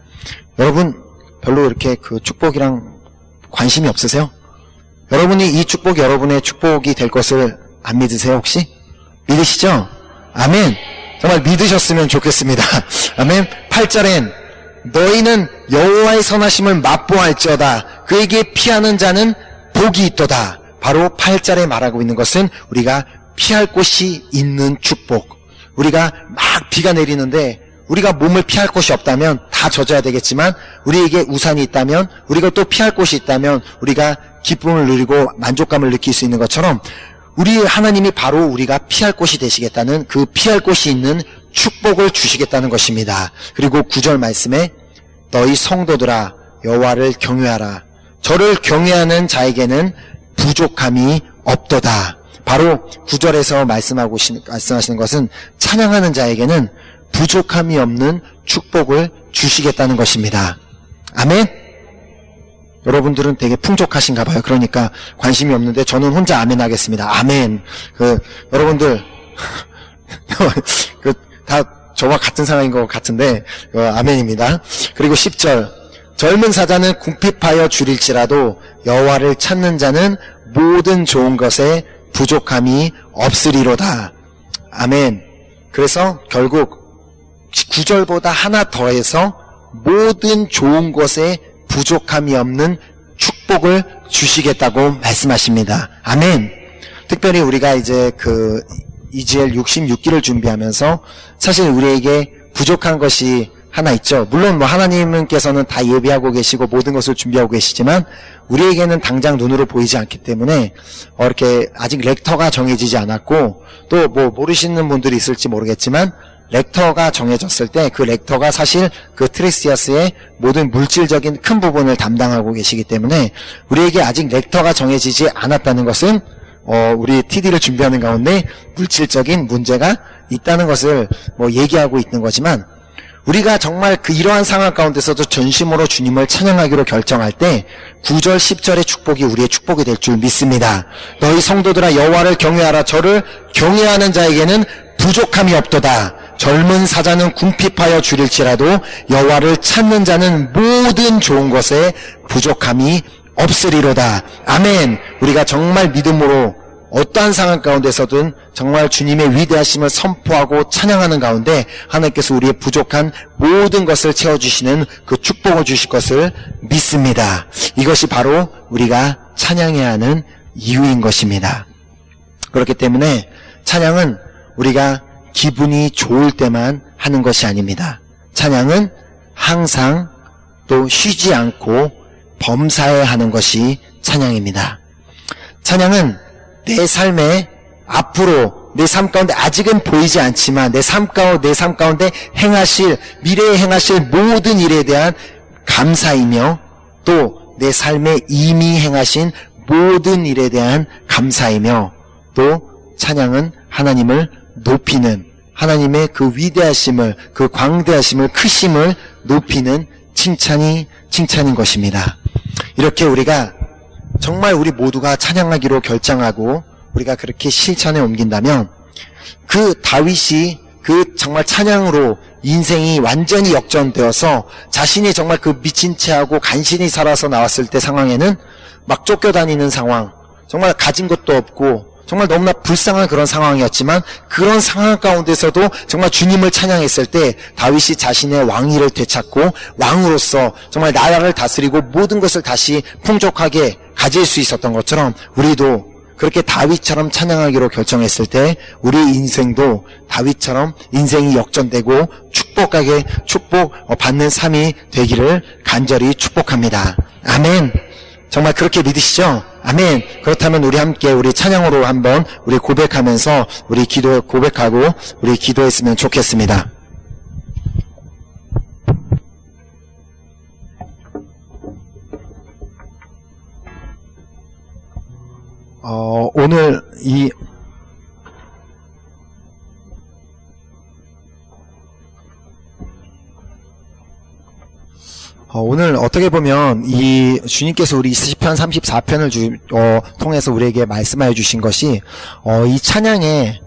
여러분 별로 이렇게 그 축복이랑 관심이 없으세요? 여러분이 이 축복이 여러분의 축복이 될 것을 안 믿으세요 혹시? 믿으시죠? 아멘. 정말 믿으셨으면 좋겠습니다. 아멘. 8절엔 너희는 여호와의 선하심을 맛보할지어다. 그에게 피하는 자는 복이 있도다. 바로 8절에 말하고 있는 것은 우리가 피할 곳이 있는 축복. 우리가 막 비가 내리는데 우리가 몸을 피할 곳이 없다면 다 젖어야 되겠지만 우리에게 우산이 있다면 우리가 또 피할 곳이 있다면 우리가 기쁨을 누리고 만족감을 느낄 수 있는 것처럼 우리 하나님이 바로 우리가 피할 곳이 되시겠다는 그 피할 곳이 있는 축복을 주시겠다는 것입니다. 그리고 9절 말씀에 너희 성도들아 여호와를 경외하라. 저를 경외하는 부족함이 없도다. 바로 9절에서 말씀하시는 것은 찬양하는 자에게는 부족함이 없는 축복을 주시겠다는 것입니다. 아멘? 여러분들은 되게 풍족하신가 봐요. 그러니까 관심이 없는데 저는 혼자 아멘 하겠습니다. 아멘. 여러분들 다 저와 같은 상황인 것 같은데 아멘입니다. 그리고 10절 젊은 사자는 궁핍하여 줄일지라도 여호와를 찾는 자는 모든 좋은 것에 부족함이 없으리로다. 아멘. 그래서 결국 9절보다 하나 더해서 모든 좋은 것에 부족함이 없는 축복을 주시겠다고 말씀하십니다. 아멘. 특별히 우리가 이제 이지엘 66기를 준비하면서 사실 우리에게 부족한 것이 하나 있죠. 물론 하나님께서는 다 예비하고 계시고 모든 것을 준비하고 계시지만 우리에게는 당장 눈으로 보이지 않기 때문에 이렇게 아직 렉터가 정해지지 않았고 또 모르시는 분들이 있을지 모르겠지만 렉터가 정해졌을 때 그 렉터가 사실 그 트레시아스의 모든 물질적인 큰 부분을 담당하고 계시기 때문에 우리에게 아직 렉터가 정해지지 않았다는 것은 우리 TD를 준비하는 가운데 물질적인 문제가 있다는 것을 얘기하고 있는 거지만 우리가 정말 이러한 상황 가운데서도 전심으로 주님을 찬양하기로 결정할 때 9절 10절의 축복이 우리의 축복이 될 줄 믿습니다. 너희 성도들아 여호와를 경외하라. 저를 경외하는 자에게는 부족함이 없도다. 젊은 사자는 궁핍하여 줄일지라도 여호와를 찾는 자는 모든 좋은 것에 부족함이 없으리로다. 아멘. 우리가 정말 믿음으로 어떠한 상황 가운데서든 정말 주님의 위대하심을 선포하고 찬양하는 가운데 하나님께서 우리의 부족한 모든 것을 채워주시는 그 축복을 주실 것을 믿습니다. 이것이 바로 우리가 찬양해야 하는 이유인 것입니다. 그렇기 때문에 찬양은 우리가 기분이 좋을 때만 하는 것이 아닙니다. 찬양은 항상 또 쉬지 않고 범사에 하는 것이 찬양입니다. 찬양은 내 삶에 앞으로 내 삶 가운데 아직은 보이지 않지만 내 삶 가운데 미래에 행하실 모든 일에 대한 감사이며 또 내 삶에 이미 행하신 모든 일에 대한 감사이며 또 찬양은 하나님을 높이는 하나님의 그 위대하심을 그 광대하심을 크심을 높이는 칭찬인 것입니다. 이렇게 우리가 정말 우리 모두가 찬양하기로 결정하고 우리가 그렇게 실천에 옮긴다면 그 다윗이 정말 찬양으로 인생이 완전히 역전되어서 자신이 정말 미친 채하고 간신히 살아서 나왔을 때 상황에는 막 쫓겨다니는 상황, 정말 가진 것도 없고 정말 너무나 불쌍한 그런 상황이었지만 그런 상황 가운데서도 정말 주님을 찬양했을 때 다윗이 자신의 왕위를 되찾고 왕으로서 정말 나라를 다스리고 모든 것을 다시 풍족하게 가질 수 있었던 것처럼 우리도 그렇게 다윗처럼 찬양하기로 결정했을 때 우리 인생도 다윗처럼 인생이 역전되고 축복받는 삶이 되기를 간절히 축복합니다. 아멘. 정말 그렇게 믿으시죠? 아멘. 그렇다면 우리 함께 우리 찬양으로 한번 우리 고백하면서 우리 고백하고 우리 기도했으면 좋겠습니다. 오늘 오늘 어떻게 보면 이 주님께서 우리 시편 34편을 통해서 우리에게 말씀하여 주신 것이 이 찬양에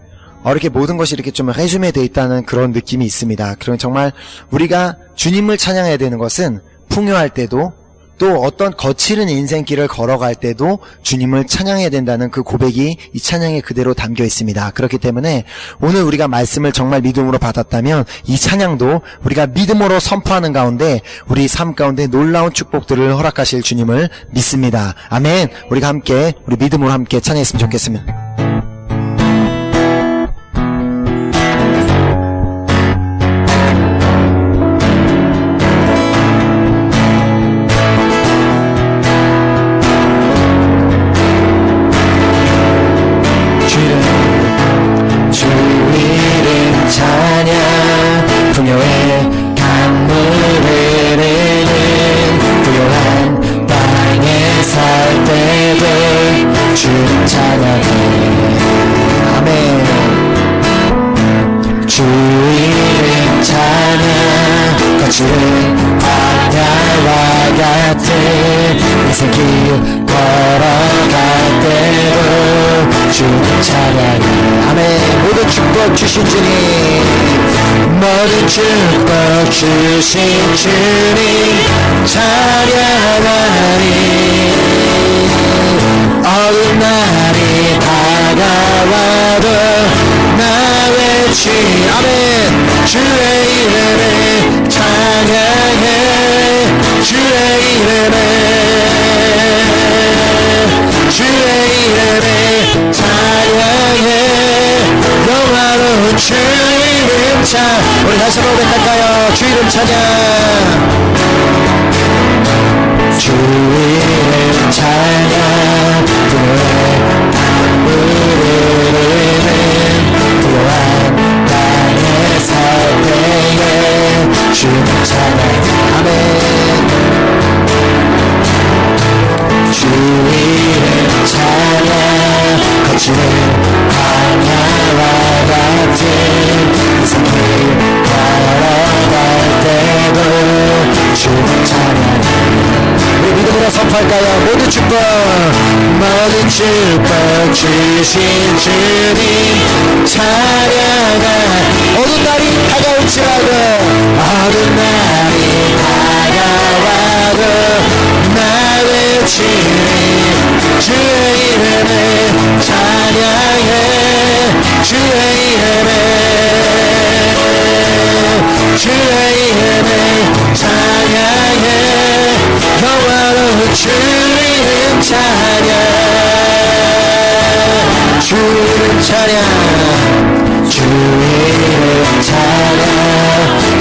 이렇게 모든 것이 이렇게 좀 레주메 되어 있다는 그런 느낌이 있습니다. 그럼 정말 우리가 주님을 찬양해야 되는 것은 풍요할 때도 또 어떤 거칠은 인생길을 걸어갈 때도 주님을 찬양해야 된다는 그 고백이 이 찬양에 그대로 담겨 있습니다. 그렇기 때문에 오늘 우리가 말씀을 정말 믿음으로 받았다면 이 찬양도 우리가 믿음으로 선포하는 가운데 우리 삶 가운데 놀라운 축복들을 허락하실 주님을 믿습니다. 아멘. 우리가 함께 우리 믿음으로 함께 찬양했으면 좋겠습니다. 인생길 걸어갈 때도 주님 찬양해. 아멘. 모든 축복 주신 주님, 모든 축복 주신 주님 찬양하니. 어두운 날이 다가와도 나 외치. 아멘. 주의 이름에 찬양해. 주의 이름에, 주의 이름에 찬양해. 영화로운 주 이름 찬양. 우리 다시 한번 고백할까요? 주 이름 찬양. 주 이름 찬양. 우리는 부요한 땅에 살 때에 주님 찬양. 아멘. 주 이름 찬양. 거칠은 광야와 같은 인생길 걸어갈 때도 주님 찬양. 우리 믿음으로 선포할까요? 모든 축복, 모든 축복 주신 주님 찬양하. 어두운 날이 다가올지라도, 어두운 날이 다가와도 나 외치리. 주의 이름에 찬양해. 주의 이름에, 주의 이름에 찬양해. 영화로운 주 이름 찬양. 주 이름 찬양. 주 이름 찬양.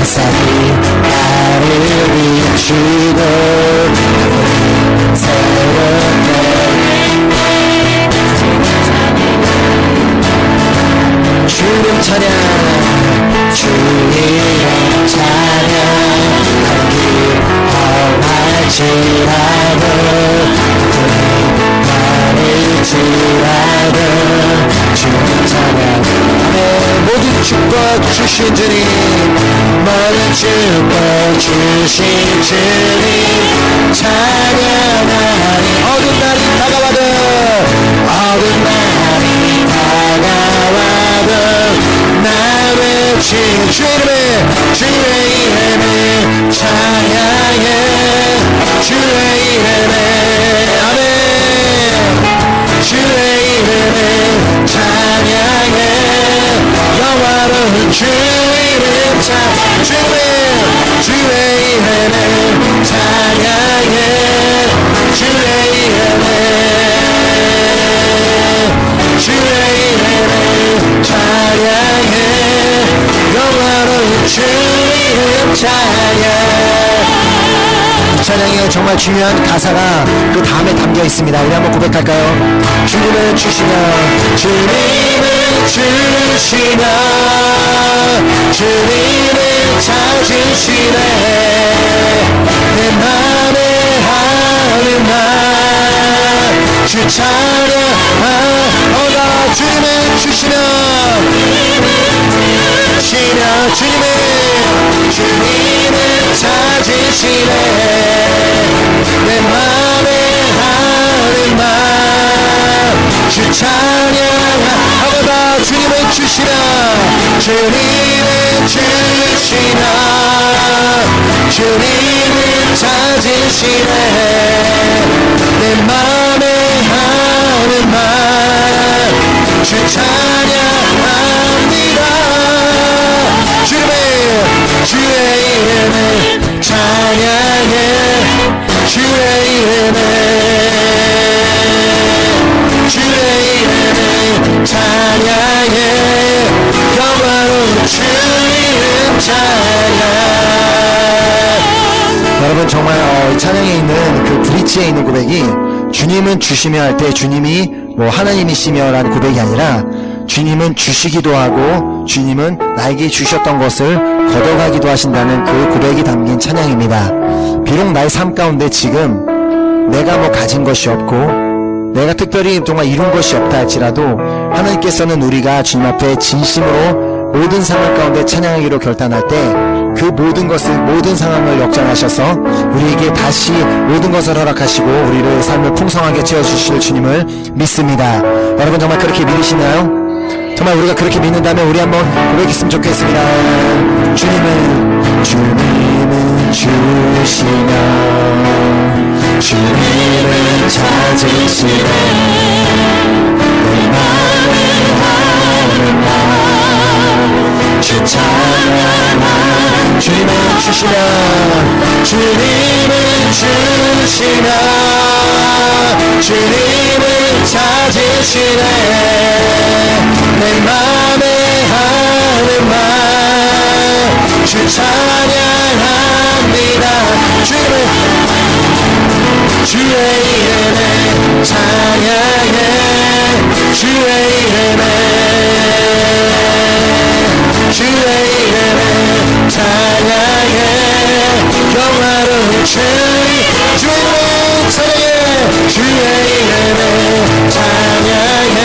햇살이 나를 비추고 주님 찬양. 주 이름 찬양. 하늘길 험할지라도 말일지라도 주님 찬양. 아멘. 모든 축복 주신 주님, 모든 축복 주신 주님 찬양하니. 어두운 날이 다가와도, 어두운 날이 다가와도 나 외친 주의 이름에, 주의 이름에 찬양해. 주의 이름에, 아멘. 주의 이름에 찬양해. 영화로운 주 이름 찬양. 주의 이름에 찬양해. 찬양의 정말 중요한 가사가 그 다음에 담겨 있습니다. 우리 한번 고백할까요? 주님을 주시며 주님을 주시며 주님을 찾으시네 내 맘에 하는 말 주 찬양하오다 주님을 주시며 주님을 찾으시네 내 맘에 하는 말 주 찬양하오다 주님을 주시며 주님을 찾으시네 내 맘에 하는 말 주 찬양합니다 주의 이름을 찬양해 주의 이름을 찬양해 영광으로 주 이름 찬양 여러분 정말 찬양에 있는 그 브릿지에 있는 고백이 주님은 주시며 할 때 주님이 뭐 하나님이시며 라는 고백이 아니라 주님은 주시기도 하고 주님은 나에게 주셨던 것을 걷어가기도 하신다는 그 고백이 담긴 찬양입니다. 비록 나의 삶 가운데 지금 내가 뭐 가진 것이 없고 내가 특별히 정말 이룬 것이 없다 할지라도 하나님께서는 우리가 주님 앞에 진심으로 모든 상황 가운데 찬양하기로 결단할 때 그 모든 것을 모든 상황을 역전하셔서 우리에게 다시 모든 것을 허락하시고 우리를 삶을 풍성하게 채워주실 주님을 믿습니다. 여러분 정말 그렇게 믿으시나요? 정말 우리가 그렇게 믿는다면 우리 한번 고백했으면 좋겠습니다. 주님은 주시며 주님을 찾으시네 내 맘에 하는 말 주 찬양하 주님을 주시며 주님을 찾으시네 내 맘에 하는 말 주 찬양합니다 주의 이름에 찬양해 주의 이름에 찬양해 영화로운 주의 이름에 찬양해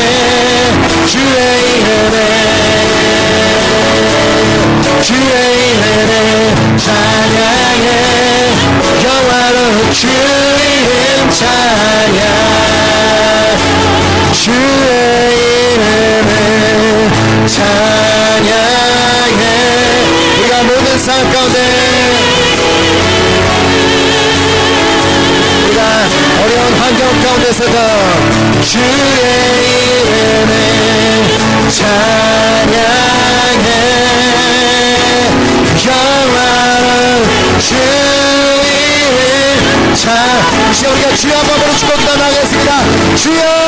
주의 이름에 찬양해 영화로운 주 이름 찬양 주의 이름에 찬양해 우리가 모든 삶 가운데 우리가 어려운 환경 가운데서도 주의 이름에 찬양해 영원한 주 이름 이 시간 우리가 주여 한번 부르시고 기도하겠습니다. 주여